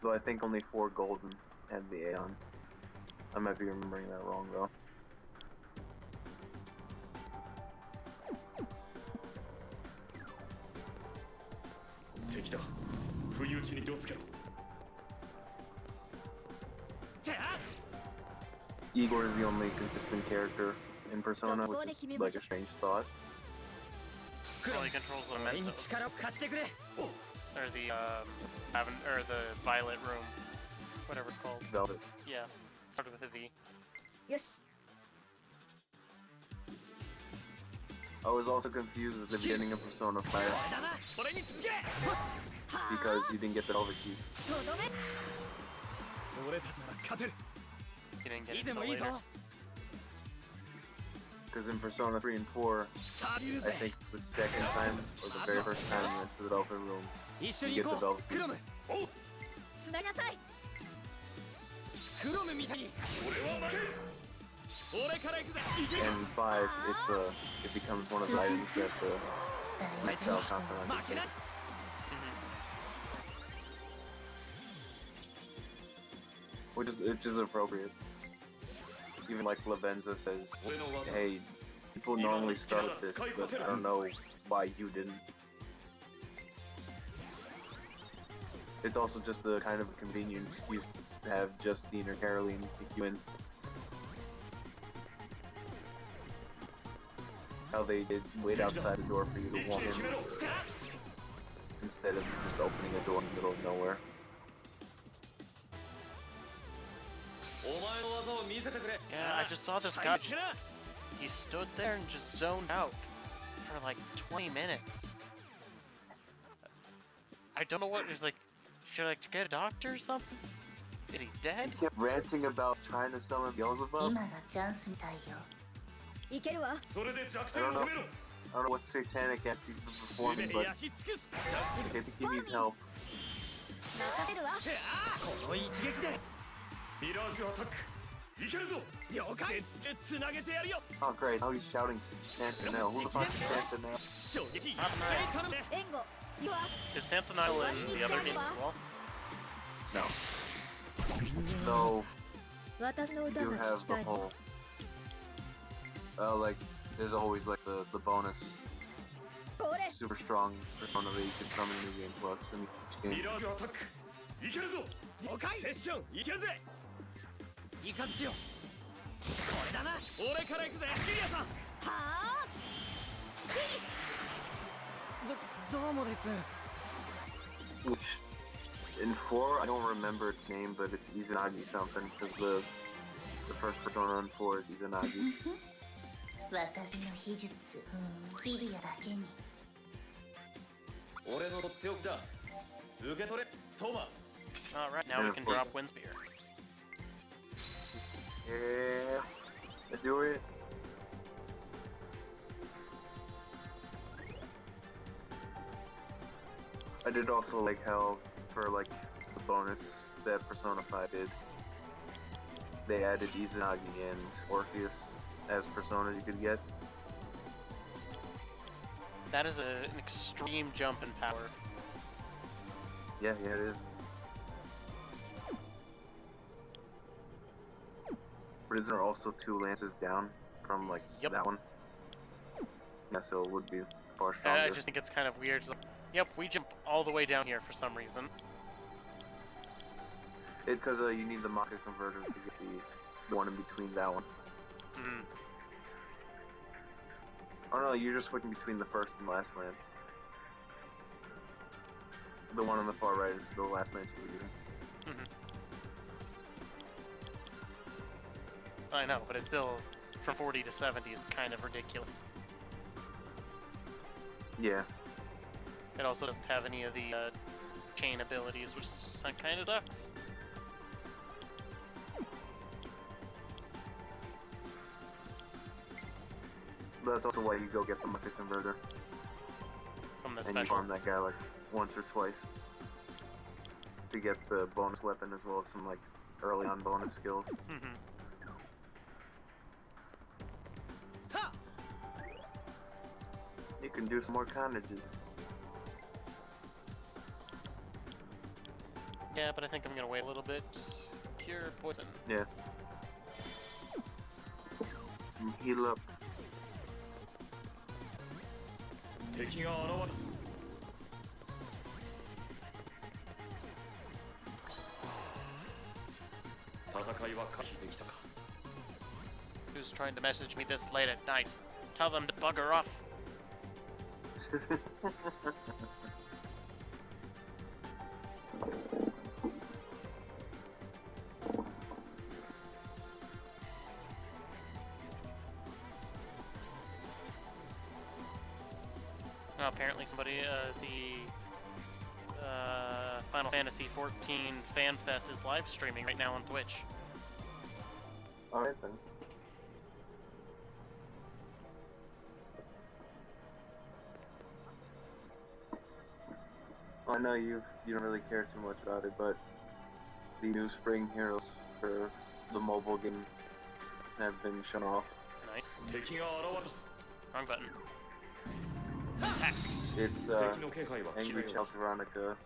Though I think only 4 Golden had the Aeon. I might be remembering that wrong though. Igor is the only consistent character in Persona, which is like a strange thought. Well, he controls the 俺に Mentos. 力を貸してくれ。 Or the, or the Violet Room. Whatever it's called. Velvet. Yeah. Started with a V. よし I was also confused at the beginning of Persona 5 俺に続け。 because you didn't get the Velvet Key. とどめ 俺たちなら勝てる。 You didn't get い it いで until もいいぞ。 later. Because in Persona 3 and 4, さあビル I ぜ。 think the second time, or the very first time you went to the Velvet Room, 一緒 you に get 行 the こう。 Velvet ク Key. ロム。おう。つなぎなさい クロムみたいに。俺は負ける。俺から行くぜ。 And 5, it becomes one of the items that the max out Confidant 負けない。 which is appropriate. Even like Lavenza says, hey, people normally start with this, but I don't know why you didn't. It's also just the kind of convenient excuse to have Justine or Caroline pick you in. How they did wait outside the door for you to walk in, instead of just opening a door in the middle of nowhere. Yeah, I just saw this guy. He stood there and just zoned out for like 20 minutes. I don't know what. He's like, should I get a doctor or something? Is he dead? He kept ranting about trying to summon Beelzebub. 今がチャンスみたいよ。いけるわ それで弱 I 点 don't を know. 止めろ。 I don't know what satanic acts he's been performing, 全て but 焼き尽くす。 I think he needs help. 任せるわこの一撃で。ミラージュアタック。いけるぞ。了解。絶対つなげてやるよ。 Oh great, now he's shouting Santanel. Who the fuck is Santanel? 衝撃。全員 Santanel. 頼むね。援護いくわ Is Santanile in the other games as well? No. So 私の you 歌 do が聞 have き the たい whole like there's always like the bonus これ super strong persona that you can summon in the game plus in each ミ game. ラージュアタック。いけるぞ。了解。セッションいけるぜ。いい感じよ。これだな。俺から行くぜ。ジュリアさん。はあフィニッシどうもです。 Which in 4 I don't remember its name, but it's Izanagi something because the first persona in 4 is Izanagi. 私の秘術、キリアだけに。俺のとっておきだ。受け取れ、トーマ。 Alright, now we can drop Windspear. Yeah, I do it. I did also like how for like the bonus that Persona 5 did, they added Izanagi and Orpheus as personas you could get. That is an extreme jump in power. Yeah, it is. But isn't there also 2 lances down from like that one? Yeah, so it would be far stronger. I just think it's kind of weird. So, yep, we jump all the way down here for some reason. It's because you need the Maka converter to get the one in between that one. Mm. Oh no, you're just switching between the first and last lance. The one on the far right is the last lance you were using. I know, but it's still, from 40 to 70 is kind of ridiculous. Yeah. It also doesn't have any of the chain abilities, which kind of sucks. But that's also why you go get the Maka converter. From the and special. you farm that guy like once or twice to get the bonus weapon as well as some like early on bonus skills. You can do some more carnages. Yeah, but I think I'm gonna wait a little bit. Cure poison. Yeah. And heal up. 敵が現れた。戦いは回避できたか。 Who's trying to message me this late at night? Tell them to bugger off. Well, apparently somebody, the Final Fantasy XIV Fan Fest is live streaming right now on Twitch. Alright then. I know you don't really care too much about it, but the new spring heroes for the mobile game have been shown off. Nice. 敵が現れた。 Wrong button. Attack. It's 敵の気配は Angry 消えよ Child Veronica,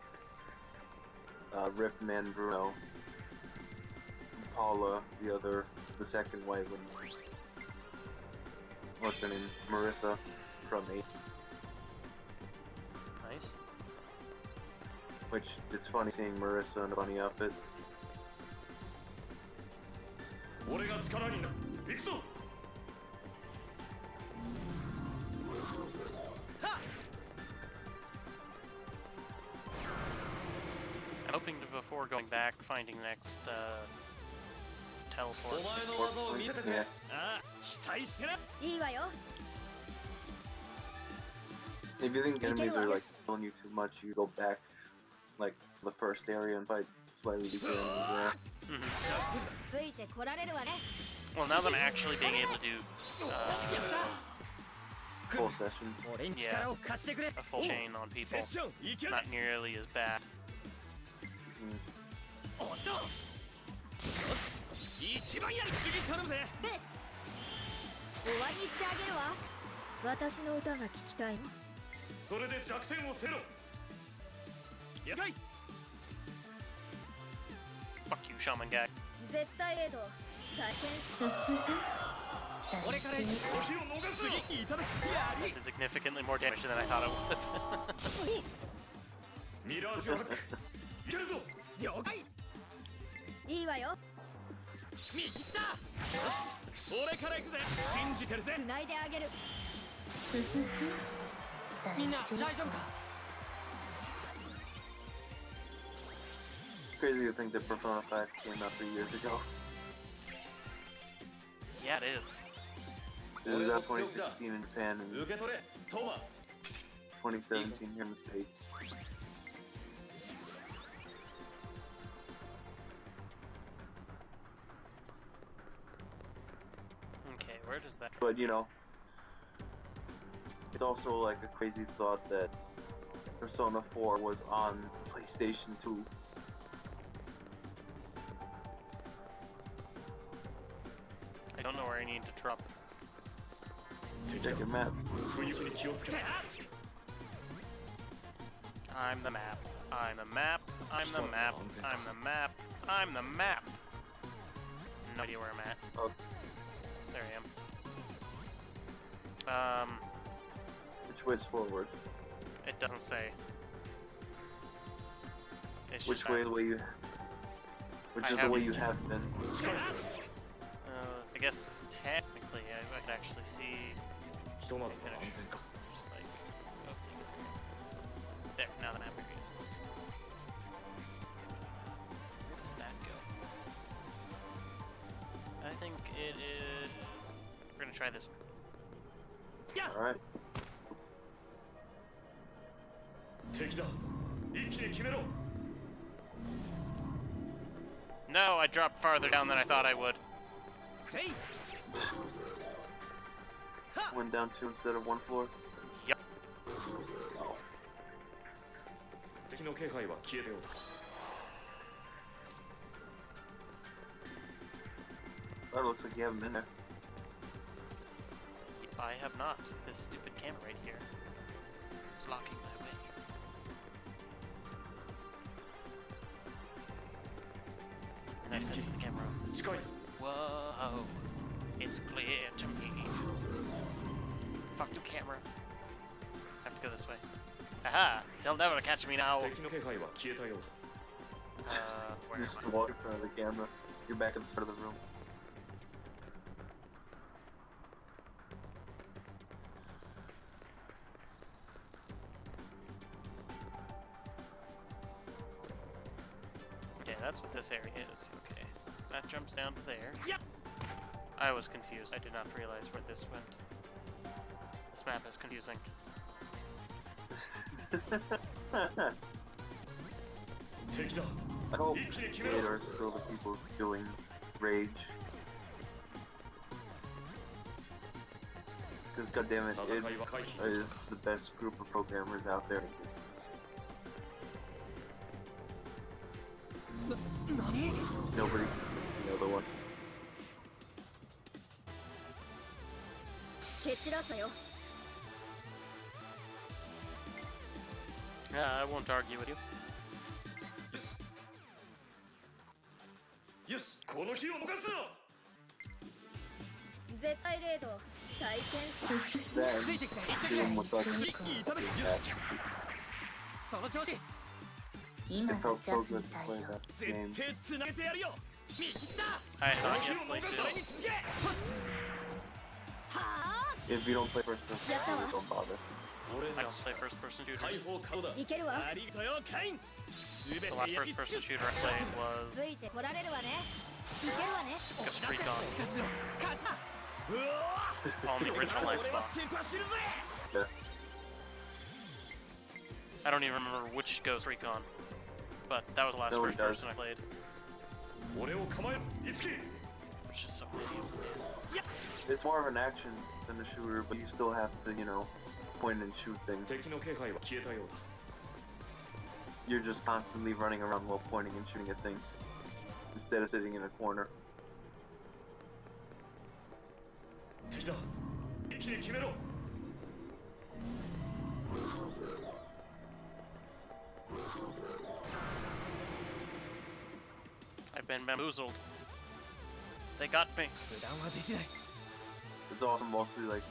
Ripman Bruno, Paula, the second wife, and what's her name? Marissa from 8. Nice. Which, it's funny seeing Marissa in a funny outfit. 俺が力になる。行くぞ。 I'm hoping to, before going back, finding the next teleport. お前の技を見せてくれ。 Yeah. ああ、期待してな。いいわよ。 If you think enemies are like killing you too much, you go back like the first area and fight slightly beginning. Yeah. ついてこられるわね。 Well, now that I'm actually being able to do Full sessions. 俺に力を貸してくれ。 a full chain on セ people, ッションいける。 not nearly as bad. おちょ。よし。一番やり次頼むぜ。終わりにしてあげるわ。私の歌が聞きたいの。それで弱点をせろ。了解。 Fuck you, shaman guy. 絶対エド。体験して。俺から時を逃す。次いただき。や That り。 did significantly more damage than I thought it would. ミラージュを吐く。いけるぞ。了解。いいわよ。見切った。よし。俺から行くぜ。信じてるぜ。繋いであげる。みんな大丈夫か。 Crazy to think that Persona 5 came out 3 years ago. Yeah, it is. It was out 2016 in Japan and 受け取れ。トーマ。 2017 here in the States. Okay, where does that... But you know, it's also like a crazy thought that Persona 4 was on PlayStation 2. drop. Check your map. I'm the map. I'm the map. I'm the map. I'm the map. I'm the map. No idea where I'm at. Oh. There I am. Which way's forward? It doesn't say. It's Which just way the way you? Which is the way you have been? I guess technically I can actually see. Just like, oh. There, now the map appears. Where does that go? I think it is. We're gonna try this one. All right. No, I dropped farther down than I thought I would. Went down 2 instead of 1 floor. Yep. That looks like you haven't been there. I have not. This stupid camera right here is blocking my way. And I said the camera. Whoa, it's clear to me. Fuck the camera. I have to go this way. Aha! They'll never catch me now. Where Just am walk in front of the camera. You're back at the start of the room. Okay, that's what this area is. Okay. That jumps down to there. Yep. I was confused. I did not realize where this went. This map is confusing. I hope there are still the people doing Rage. Because goddammit, it is the best group of programmers out there in existence. Nobody, the other one. Yeah, I won't argue with you. Then, doing what's like it 今が felt ジ so ャス good み to たい play よ that game. I had not yet played it. If you don't play first person, don't bother. I just play first person shooters. The last first person shooter I played was Ghost Recon on the original Xbox. Yeah. I don't even remember which Ghost Recon, but that was the last No, it first does. person I played. It's just so many of them. It's more of an action than a shooter, but you still have to, you know, point and shoot things. You're just constantly running around while pointing and shooting at things, instead of sitting in a corner. I've been bamboozled. They got me. It's also mostly like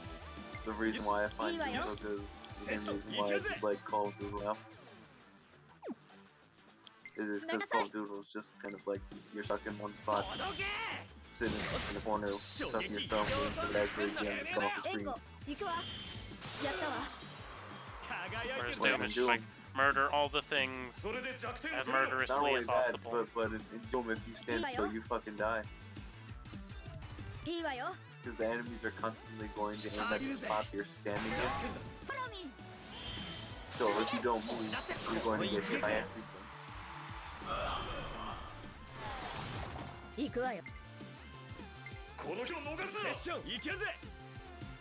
the reason why I find Doom so good. The main reason why I just like Call of Duty now. Is because Call of Duty was just kind of like you're stuck in one spot, sitting in the corner, stuck in your thumb, waiting for the actual game to come off the screen. Whereas Doom is just like murder all the things as Not murderously only as that, possible. but in Doom, if you stand still, you fucking die. Because the enemies are constantly going to aim at the spot you're standing in. So if you don't move, you're going to get hit by everything. 行くわよ。この日を逃すな。セッション行けるぜ。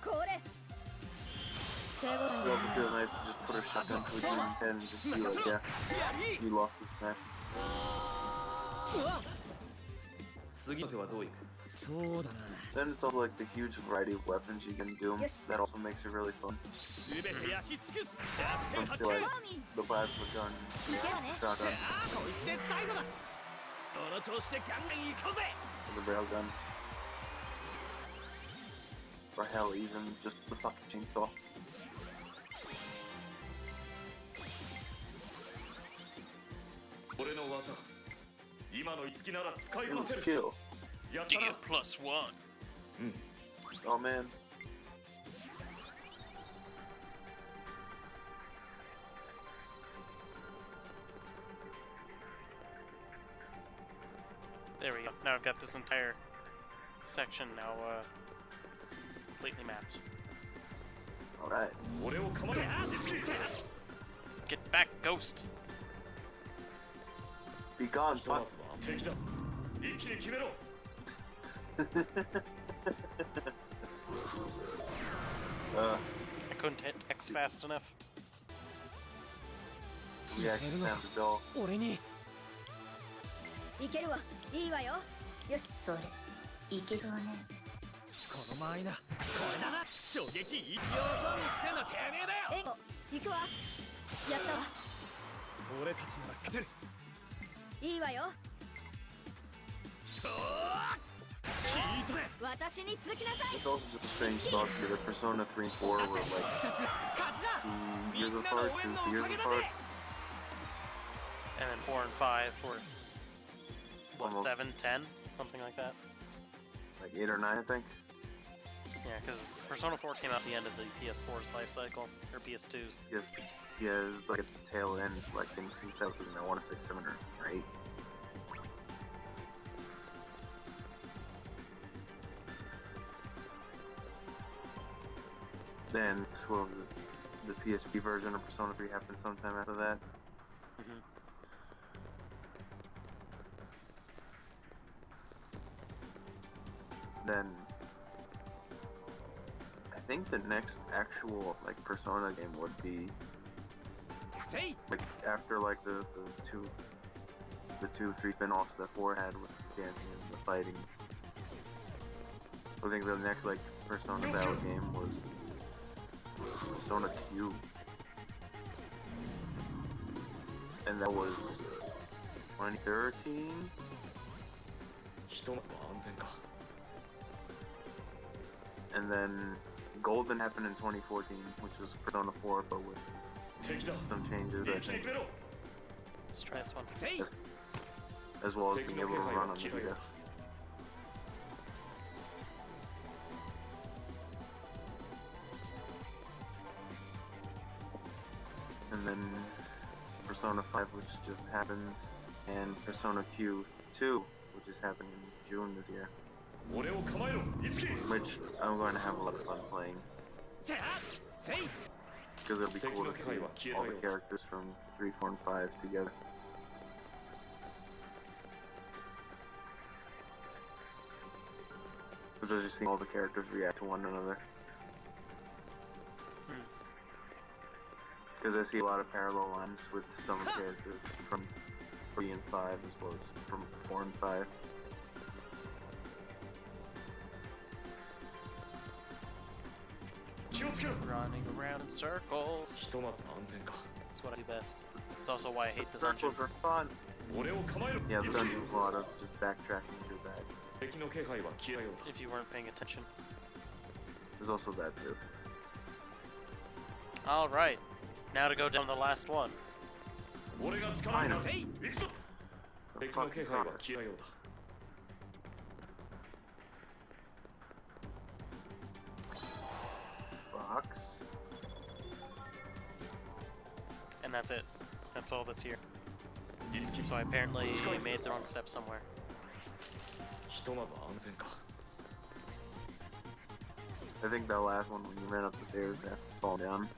これ。手応 It え also feels nice to just put a shotgun to a dude's head and just be like, yeah, you lost this match. 次の手はどういく？そうだな。 Then it's also like the huge variety of weapons you can do. Yes. That also makes it really fun. 全て焼き尽くす。 Comes to like the plasma gun, いけよね shotgun, こいつで最後だ。この調子でガンガン行こうぜ。 and the railgun. Or hell, even just the fucking chainsaw. 俺の技。今の樹なら使い It こな was せる。 kill. やったな。 D+1. Oh man. There we go. Now I've got this entire section now completely mapped. Alright. 俺を構え。樹。 Get back, Ghost. Be gone, ひとま fuck. ずは敵だ。一気に決めろ。 I couldn't hit X fast enough. Reaction sounds dull. 俺に。いけるわいいわよよしそれいけそうね。この間合いな。これだな。衝撃一様損にしてんのてめえだよ。エゴ行くわやったわ俺たちなら勝てる。いいわよ聞いたぜ。私に続きなさい It's also just a strange thought here that Persona 3 and 4 were like 勝ちだ。 2 years apart, 2 years apart. And then 4 and 5 were, what, Almost. 7, 10? Something like that. Like 8 or 9, I think. Yeah, because Persona 4 came out at the end of the PS4's life cycle, or PS2's. Yes, yeah, it's like at the tail end, like in 2000, I want to say 7 or 8. Then, what was it? The PSP version of Persona 3 happened sometime after that. Mhm. Then, I think the next actual like Persona game would be せい。 like after like the two, 3 spin-offs that 4 had with the dancing and the fighting. I think the next like Persona battle game was Persona Q, and that was 2013. ひとまずは安全か。 And then Golden happened in 2014, which was Persona 4, but with 敵だ。 some changes, I 一気に think, 決めろ。 Let's try this one. せい。 as well as 敵 being の able 気 to 配 run は on the 消えたよう Vita. だ。 And then Persona 5, which just happened, and Persona Q2, which is happening in June this year, 俺を構えろ。いつき。 which I'm going to have a lot of fun playing, せい。 because it'll be cool to see all the characters from 3, 4, and 5 together. Which is just seeing all the characters react to one another. Because I see a lot of parallel lines with some of the characters from 3 and 5 as well as from 4 and 5. Running around in circles. ひとまずは安全か。 That's what I do best. It's also why I hate this engine. Circles are fun. 俺を構えろ。 Yeah, い the つき。 dungeon's a lot of just backtracking through that. 敵の気配は消えたようだ。 If you weren't paying attention. There's also that too. Alright. Now to go down the last one. 俺が力になる。 ファイ行くぞ。 The 敵の気 fucking 配は fuck. 消えたようだ。 Fox. And that's it. That's all that's here. いつき。 So I apparently made the wrong step somewhere. ひとまずは安全か。 I think that last one when you ran up the stairs after falling down.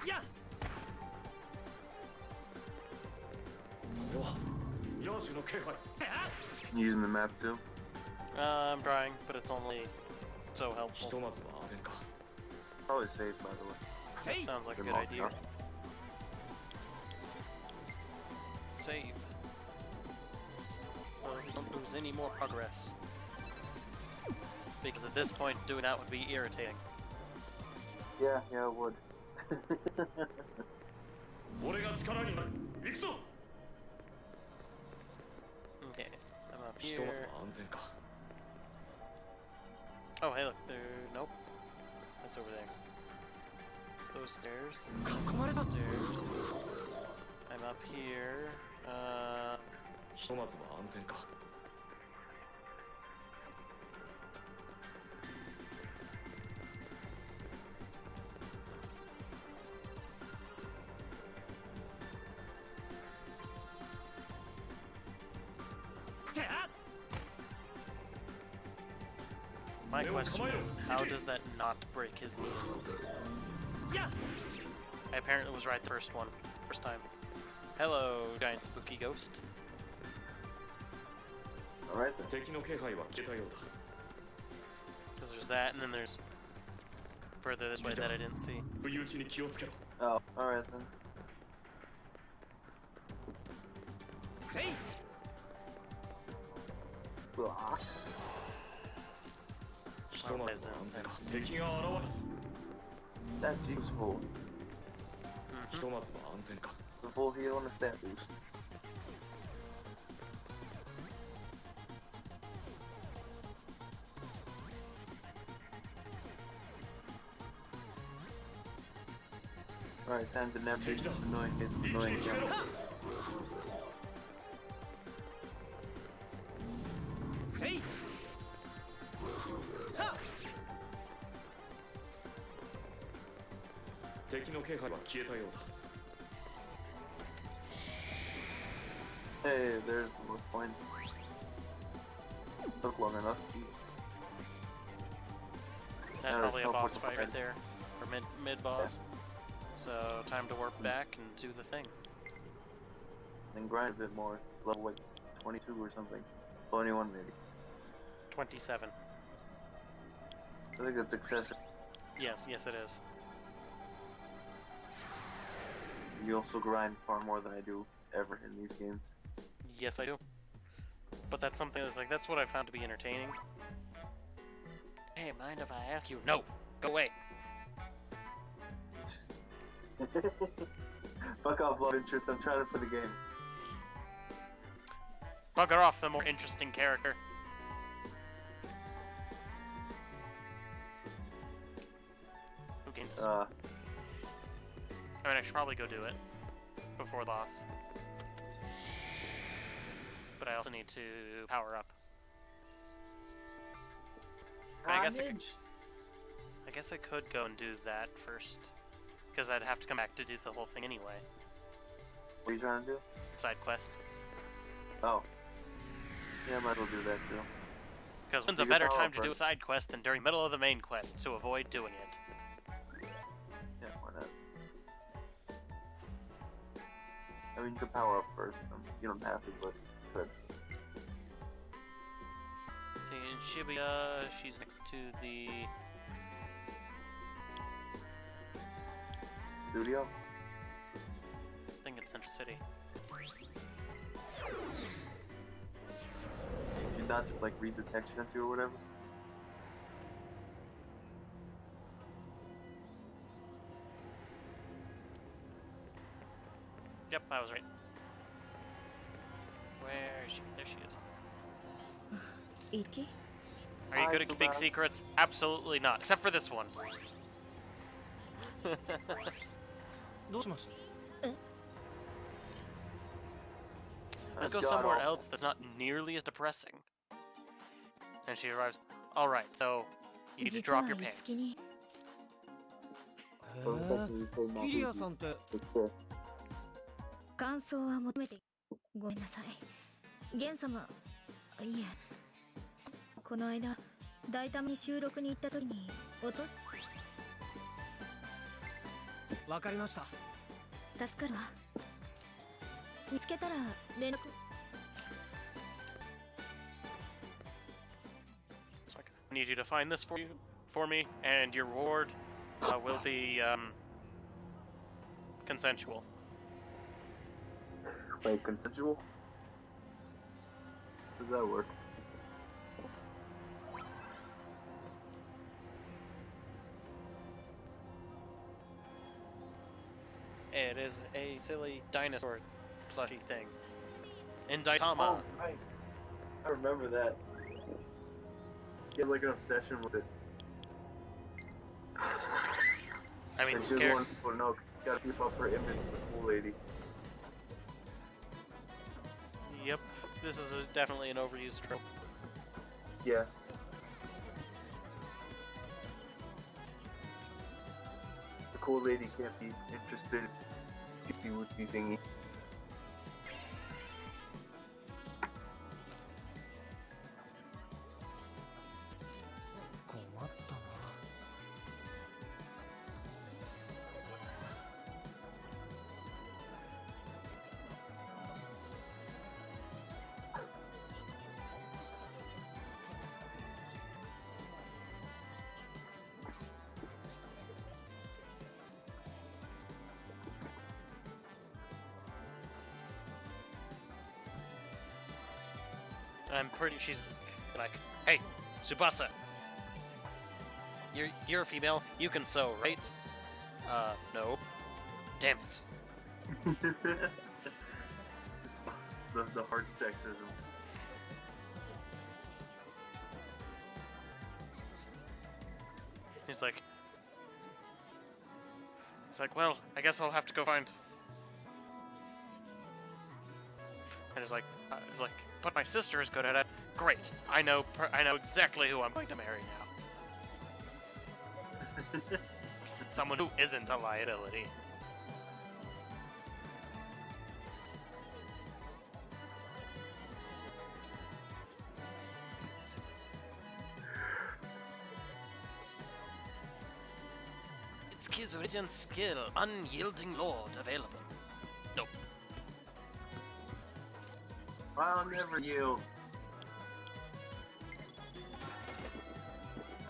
Yeah. これはヤージュの気配。 You using the map too? I'm trying, but it's only so ひ helpful. とまずは安全か。Probably safe, by the way. That sounds like a good Remote, idea. no? Save. So we don't lose any more progress. Because at this point, doing that would be irritating. Yeah, it would. 俺が力になる。行くぞ。 Okay, I'm up ひとまず here. は安全か。 Oh, hey, look, there. Nope. That's over there. It's those stairs. Stairs. I'm up here. ひとまずは安全か。 My question is, how does that not break his knees? I apparently was right the first time. Hello, giant spooky ghost. Alright then. 敵の気配は消えたようだ。 Because there's that, and then there's further this way that I didn't see. 不意打ちに気をつけろ。 Oh, alright then. うわひとまずは安全か。敵が現れたぞ。 That Jeep's full. ひとまずは安全か。 The full heal and a stat boost. Alright, time to navigate this annoying camera. 敵の気配は消えたようだ。 Hey, there's the most point. Took long enough. That's Yeah, probably a teleport boss to fight right behind. there. Or mid boss. So, time to warp back and do the thing. And grind a bit more. Level like 22 or something. 21 maybe. 27. I think that's excessive. Yes, it is. You also grind far more than I do ever in these games. Yes, I do. But that's something that's like, that's what I found to be entertaining. Hey, mind if I ask you? No! Go away! Fuck off, love interest. I'm trying to play the game. Bugger off the more interesting character. Who gains? I mean, I should probably go do it before loss. But I also need to power up. I guess I could go and do that first. Because I'd have to come back to do the whole thing anyway. What are you trying to do? Side quest. Oh. Yeah, I might as well do that too. Because when's a better time to do a side quest than during the middle of the main quest to avoid doing it? Yeah, why not? I mean, you could power up first. You don't have to, but you could. Let's see, in Shibuya, she's next to the... Studio? I think it's Central City. Did you not just like read the text sent you or whatever? Yep, I was right. Where is she? There she is. Iki? Are you good at big secrets? Absolutely not, except for this one. Let's go somewhere else that's not nearly as depressing. And she arrives. Alright, so you need to drop your pants. キリアさんって感想は求めてごめんなさい。ゲン様、いえ、この間大胆に収録に行った時に落とわかりました。助かるわ。見つけたら連絡。I need you to find this for me, and your reward will be consensual. Like consensual? How does that work? It is a silly dinosaur plushy thing. In Daitama. Oh, right. I remember that. Get like an obsession with it. I mean, and this just character. want people to know, gotta keep up her image as a cool lady. Yep, this is definitely an overused trope. Yeah. The cool lady can't be interested in the thingy. 困ったな。I'm pretty. She's like, hey, Tsubasa. You're a female. You can sew, right? No. Damn it. the hard sexism. He's like, well, I guess I'll have to go find. And he's like, but my sister is good at it. Great. I know exactly who I'm going to marry now. Someone who isn't a liability. It's Kizurian skill, unyielding lord available. Nope. I'll never yield.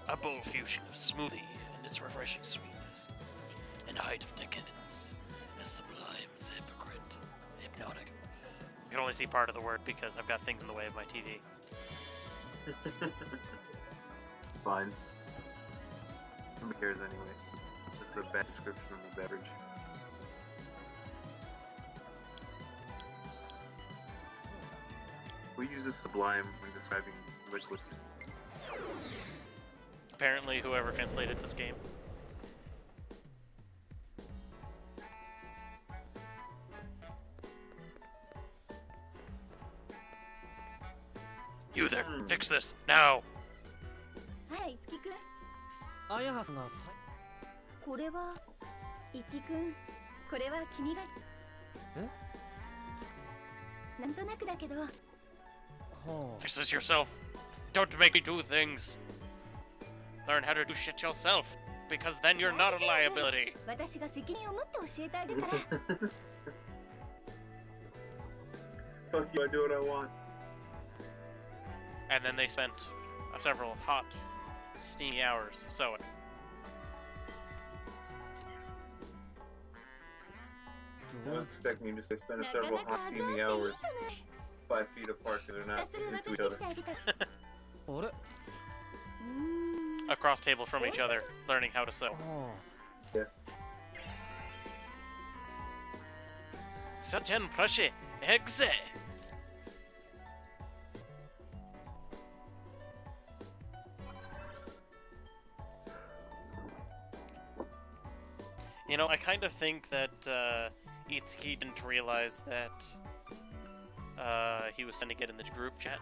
A bold fusion of smoothie and its refreshing sweetness, and a height of decadence, a sublime hypnotic. I can only see part of the word because I've got things in the way of my TV. It's fine. Nobody cares anyway. Just a bad description of the beverage. We use sublime when describing liquids. Apparently, whoever translated this game. You there, fix this, now! はい、月くん。あやはさんがさこれは、いちくん。これは君が。え？なんとなくだけど。 Fix this yourself. Don't make me do things. Learn how to do shit yourself, because then you're not a liability. 私が責任を持って教えてあげるから。 Fuck you, I do what I want. And then they spent several hot, steamy hours sewing. I was expecting you to say spend several hot steamy hours 5 feet apart because they're not into each other. あれ？ Across table from each other, learning how to sew. Yes. Sachen proszę, egze! You know, I kind of think that Itsuki didn't realize that he was sending it in the group chat.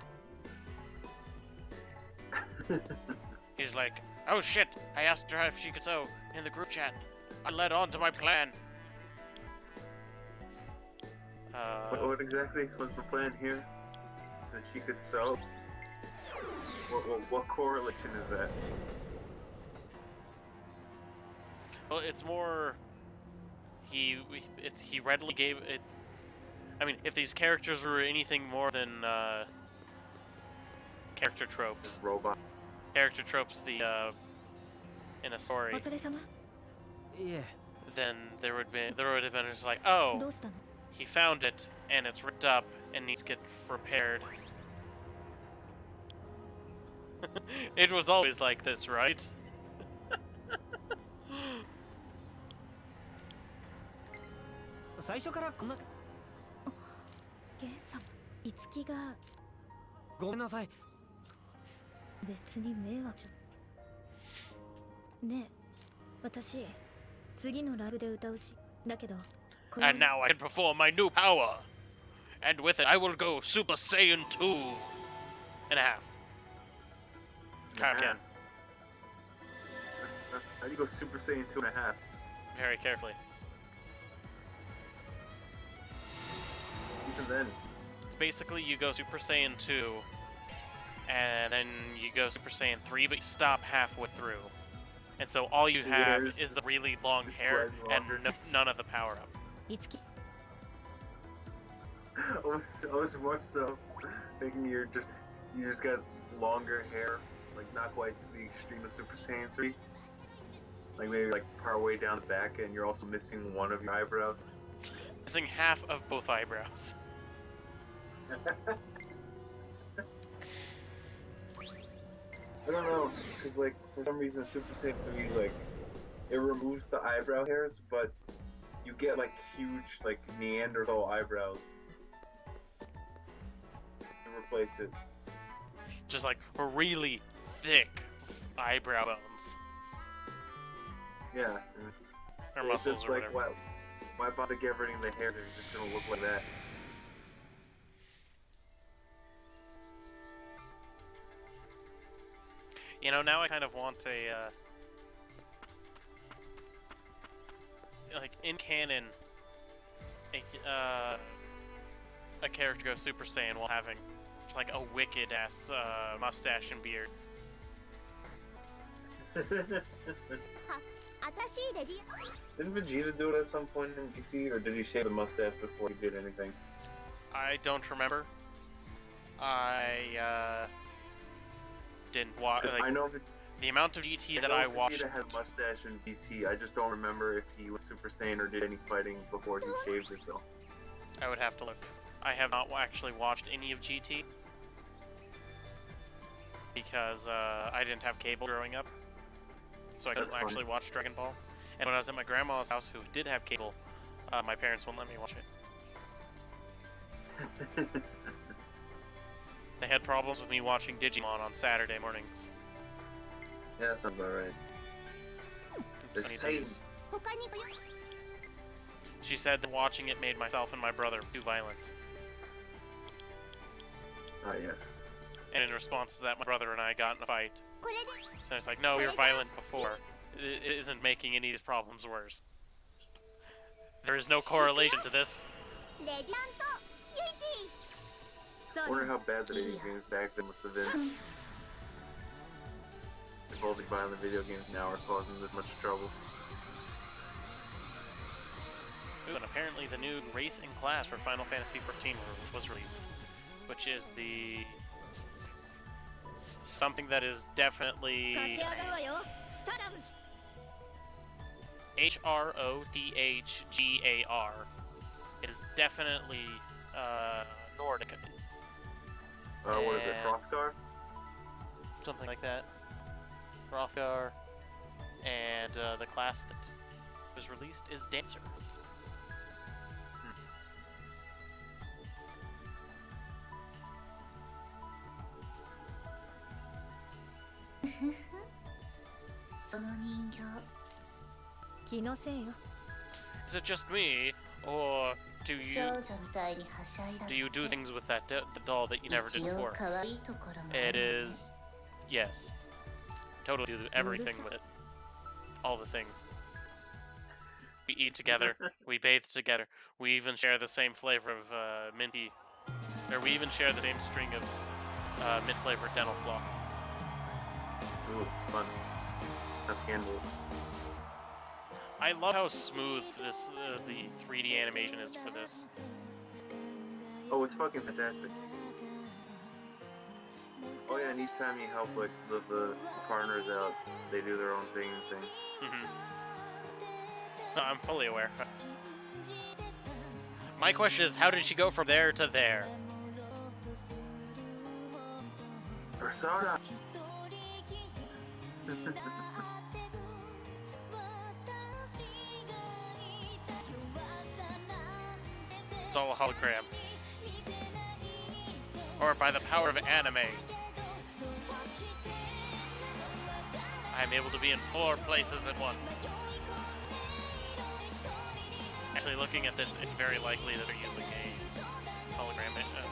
He's like, oh shit, I asked her if she could sew in the group chat. I led on to my plan. What exactly was the plan here? That she could sew? What correlation is that? Well, it's more... He readily gave it... I mean, if these characters were anything more than character tropes... Robot. Character tropes, in a story. いえ。 then there would have been just like, oh, どうしたの？ he found it and it's ripped up and needs to get repaired. It was always like this, right? 最初からこんな。ゲン様、いつきがごめんなさい。別に迷惑じゃ。ねえ、私次のライブで歌うし。だけど、これ And now I can perform my new power. And with it, I will go Super Saiyan 2 and a half. Can. How do you go Super Saiyan 2.5? Very carefully. Even then. It's basically you go Super Saiyan 2, and then you go Super Saiyan 3, but you stop halfway through. And so all you have is the really long hair and none of the power-up. いつき I was once though thinking you just got longer hair, like not quite to the extreme of Super Saiyan 3. Like maybe like part way down the back, and you're also missing one of your eyebrows. Missing half of both eyebrows. I don't know, cause like for some reason Super Saiyan 3 like it removes the eyebrow hairs, but you get like huge like Neanderthal eyebrows. To replace it. Just like really thick eyebrow bones. Yeah. Or It's muscles just or like whatever. why bother get rid of the hairs if you're just gonna look like that? You know, now I kind of want like in canon, a character go Super Saiyan while having just like a wicked ass mustache and beard. Didn't Vegeta do it at some point in GT, or did he shave the mustache before he did anything? I don't remember. I didn't watch. Like, I know the amount of GT that I watched. Vegeta had a mustache in GT. I just don't remember if he was Super Saiyan or did any fighting before he shaved it though. I would have to look. I have not actually watched any of GT because I didn't have cable growing up, so I couldn't actually watch Dragon Ball. And when I was at my grandma's house, who did have cable, my parents wouldn't let me watch it. They had problems with me watching Digimon on Saturday mornings. Yeah, that sounds about right. Sunny days. She said that watching it made myself and my brother too violent. Ah, yes. And in response to that, my brother and I got in a fight. So it's like, no, we were violent before. It isn't making any of these problems worse. There is no correlation to this. I wonder how bad the video games back then must have been. If all the violent video games now are causing this much trouble. Ooh, and apparently the new race and class for Final Fantasy XIV was released, which is the something that is definitely HRODHGAR. It is definitely Nordic. What is it, Hrothgar? Something like that. Hrothgar. And the class that was released is Dancer. Is it just me, or do you do things with that the doll that you never did before? It is, yes, totally do everything with it, all the things. We eat together, we bathe together, we even share the same flavor of minty, or we even share the same string of mint flavored dental floss. Ooh, fun. That's scandalous. I love how smooth this the 3D animation is for this. Oh, it's fucking fantastic. Oh yeah, and each time you help like the partners out, they do their own thing and thing. No, I'm fully aware. My question is, how did she go from there to there? Persona. It's all a hologram. Or by the power of anime. I'm able to be in 4 places at once. Actually, looking at this, it's very likely that they're using a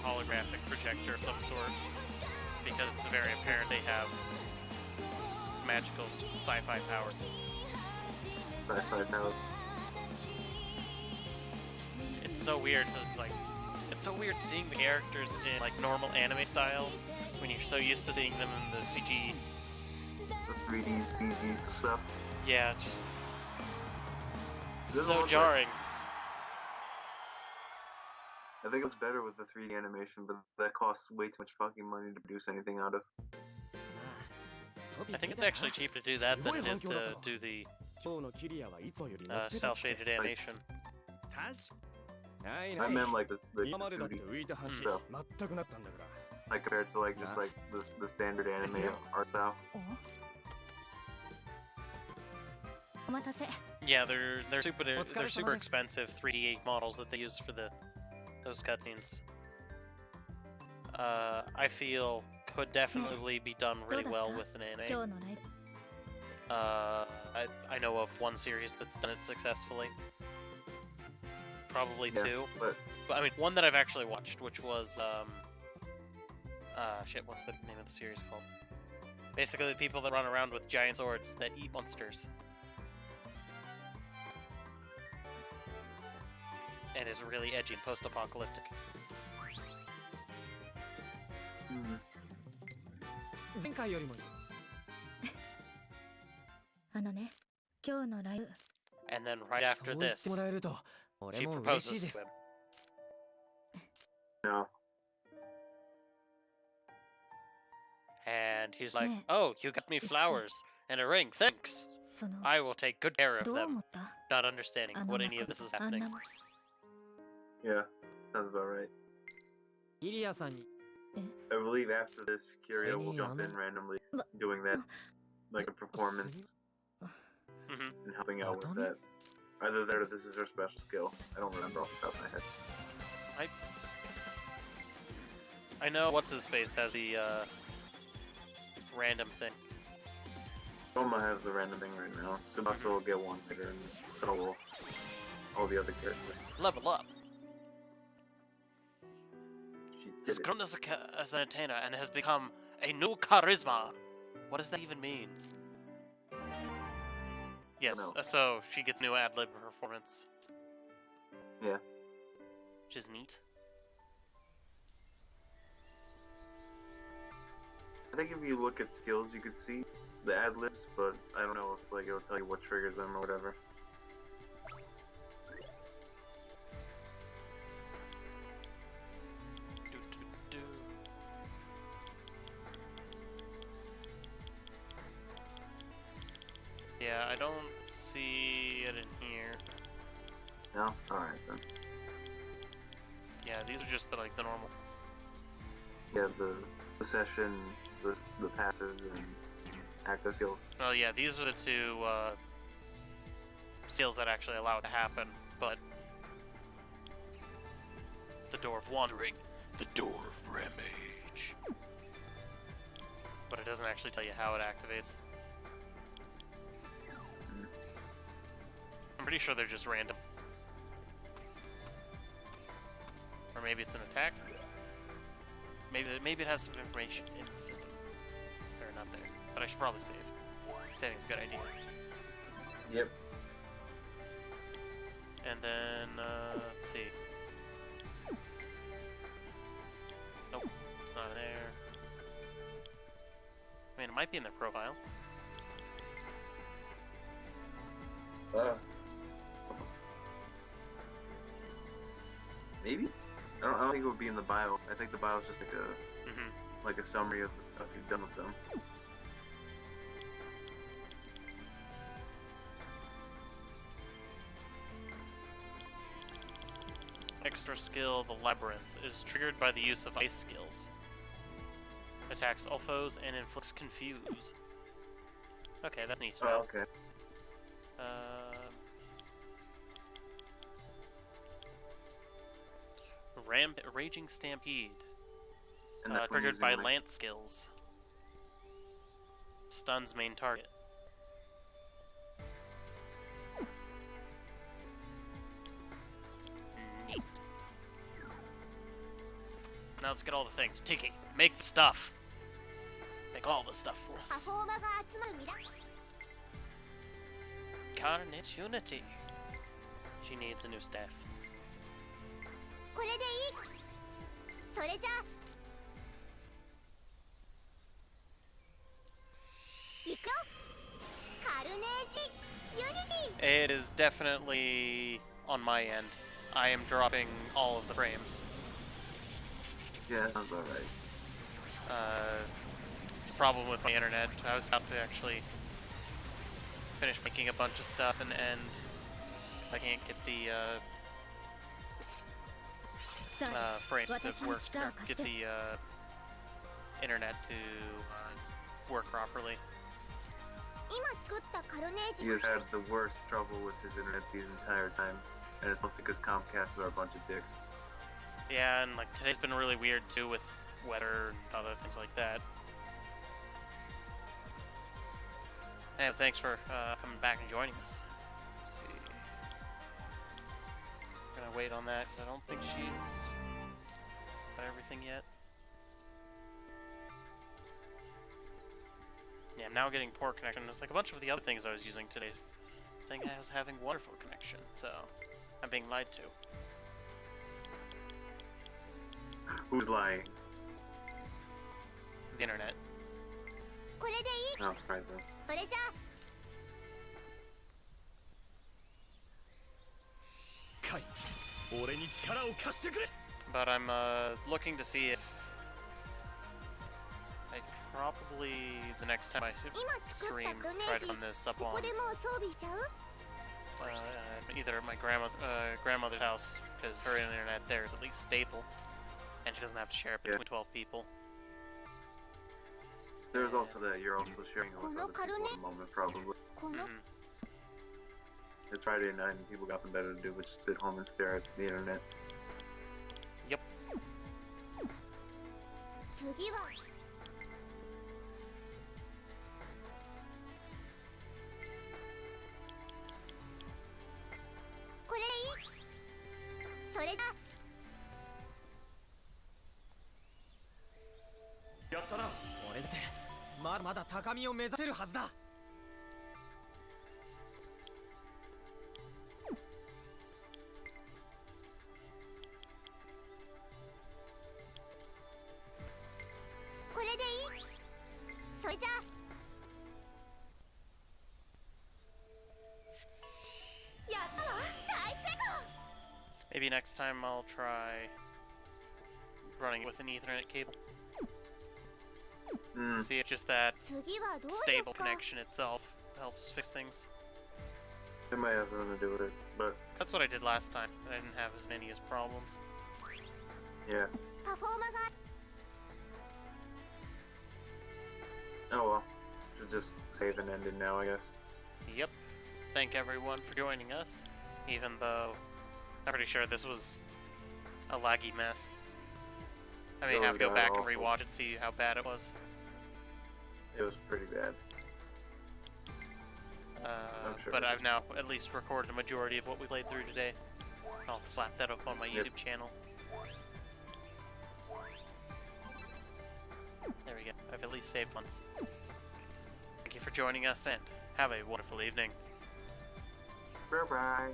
holographic projector of some sort, because it's very apparent they have magical sci-fi powers. Sci-fi knows. It's so weird. It's so weird seeing the characters in like normal anime style when you're so used to seeing them in the CG. The 3D CG stuff. Yeah, just This so one's jarring. I think it's better with the 3D animation, but that costs way too much fucking money to produce anything out of. I think it's actually cheaper to do that than it is to do the cel-shaded animation. I meant like the 2D stuff. Like compared to like just like the standard anime art style. Yeah, they're super expensive 3D models that they use for those cutscenes. I feel could definitely be done really well with an anime. I know of one series that's done it successfully. Probably 2. But I mean, one that I've actually watched, which was shit, what's the name of the series called? Basically, the people that run around with giant swords that eat monsters. And is really edgy and post-apocalyptic. 前回よりも And then right after this, she proposes to him. No. And he's like, "Oh, you got me flowers and a ring, thanks. I will take good care of them." Not understanding what any of this is happening. Yeah, sounds about right. イリアさんに I believe after this, Kiria will jump in randomly, doing that, like a performance, and helping out with that. Either that or this is her special skill. I don't remember off the top of my head. I know what's his face has the random thing. Soma has the random thing right now. Tsubasa will get one later, and so will all the other characters. Level up. He's Did it. grown as an entertainer and has become a new charisma. What does that even mean? Yes, No. so she gets new ad-lib performance. Yeah. Which is neat. I think if you look at skills, you could see the ad-libs, but I don't know if like it'll tell you what triggers them or whatever. Yeah, I don't see it in here. No? Alright then. Yeah, these are just the normal. Yeah, the session, the passives, and active skills. Oh yeah, these are the 2 skills that actually allow it to happen, but the Door of Wandering, the Door of Rampage. But it doesn't actually tell you how it activates. I'm pretty sure they're just random. Or maybe it's an attack. Maybe it has some information in the system. Or not there. But I should probably save. Saving's a good idea. Yep. And then, let's see. Nope, it's not there. I mean, it might be in their profile. Maybe? I don't think it would be in the bio. I think the bio is just like a like a summary of the stuff you've done with them. extra skill, the Labyrinth, is triggered by the use of ice skills. Attacks all foes and inflicts confuse. Okay, that's neat to know. Oh, okay. Raging Stampede. And that's when Triggered using, by like, Lance skills. Stuns main target. Neat. Now let's get all the things. Tiki, make the stuff. Make all the stuff for パ us. フォーマが集まるミラ Carnage Unity. She needs a new staff. これでいいそれじゃいくよカルネージユニティ It is definitely on my end. I am dropping all of the frames. Yeah, that sounds about right. It's a problem with my internet. I was about to actually finish making a bunch of stuff and end because I can't get the frames to work, or get the internet to work properly. 今作ったカルネージ He has had the worst trouble with his internet the entire time, and it's mostly because Comcast are a bunch of dicks. Yeah, and like today's been really weird too with weather and other things like that. And thanks for coming back and joining us. Let's see. Gonna wait on that because I don't think she's got everything yet. Yeah, I'm now getting poor connection. It's like a bunch of the other things I was using today. Saying I was having wonderful connection, so I'm being lied to. Who's lying? The internet. これでいい Oh, right then. それじゃカイ俺に力を貸してくれ But I'm looking to see if I probably the next time I 今作っ stream たカルネ try ー to ジ run this up こ on こでもう装備しちゃう either at my grandmother's house because her internet there is at leleast stable and she doesn't have to share it between 12 people. There's also that you're also sharing it with other people at the moment, probably. この It's Friday night and people got nothing better to do but just sit home and stare at the internet. Yep. 次はこれいいそれだやったな俺だってまだまだ高みを目指せるはずだ。これでいいそれじゃ Maybe next time I'll try running it with an Ethernet cable. See if just that 次はどうしよ stable うか connection itself helps fix things. It might have something to do with it, but That's what I did last time, and I didn't have as many as problems. yeah. パフォーマが Oh well. Should just save and end it now, I guess. Yep. Thank everyone for joining us, even though I'm pretty sure this was a laggy mess. I may It have was to go back and awful. rewatch it, see how bad it was. It was pretty bad. sure But it I've is. now at least recorded a majority of what we played through today. I'll slap that up on my Yep. YouTube channel. There we go. I've at least saved once. Thank you for joining us and have a wonderful evening. Bye bye.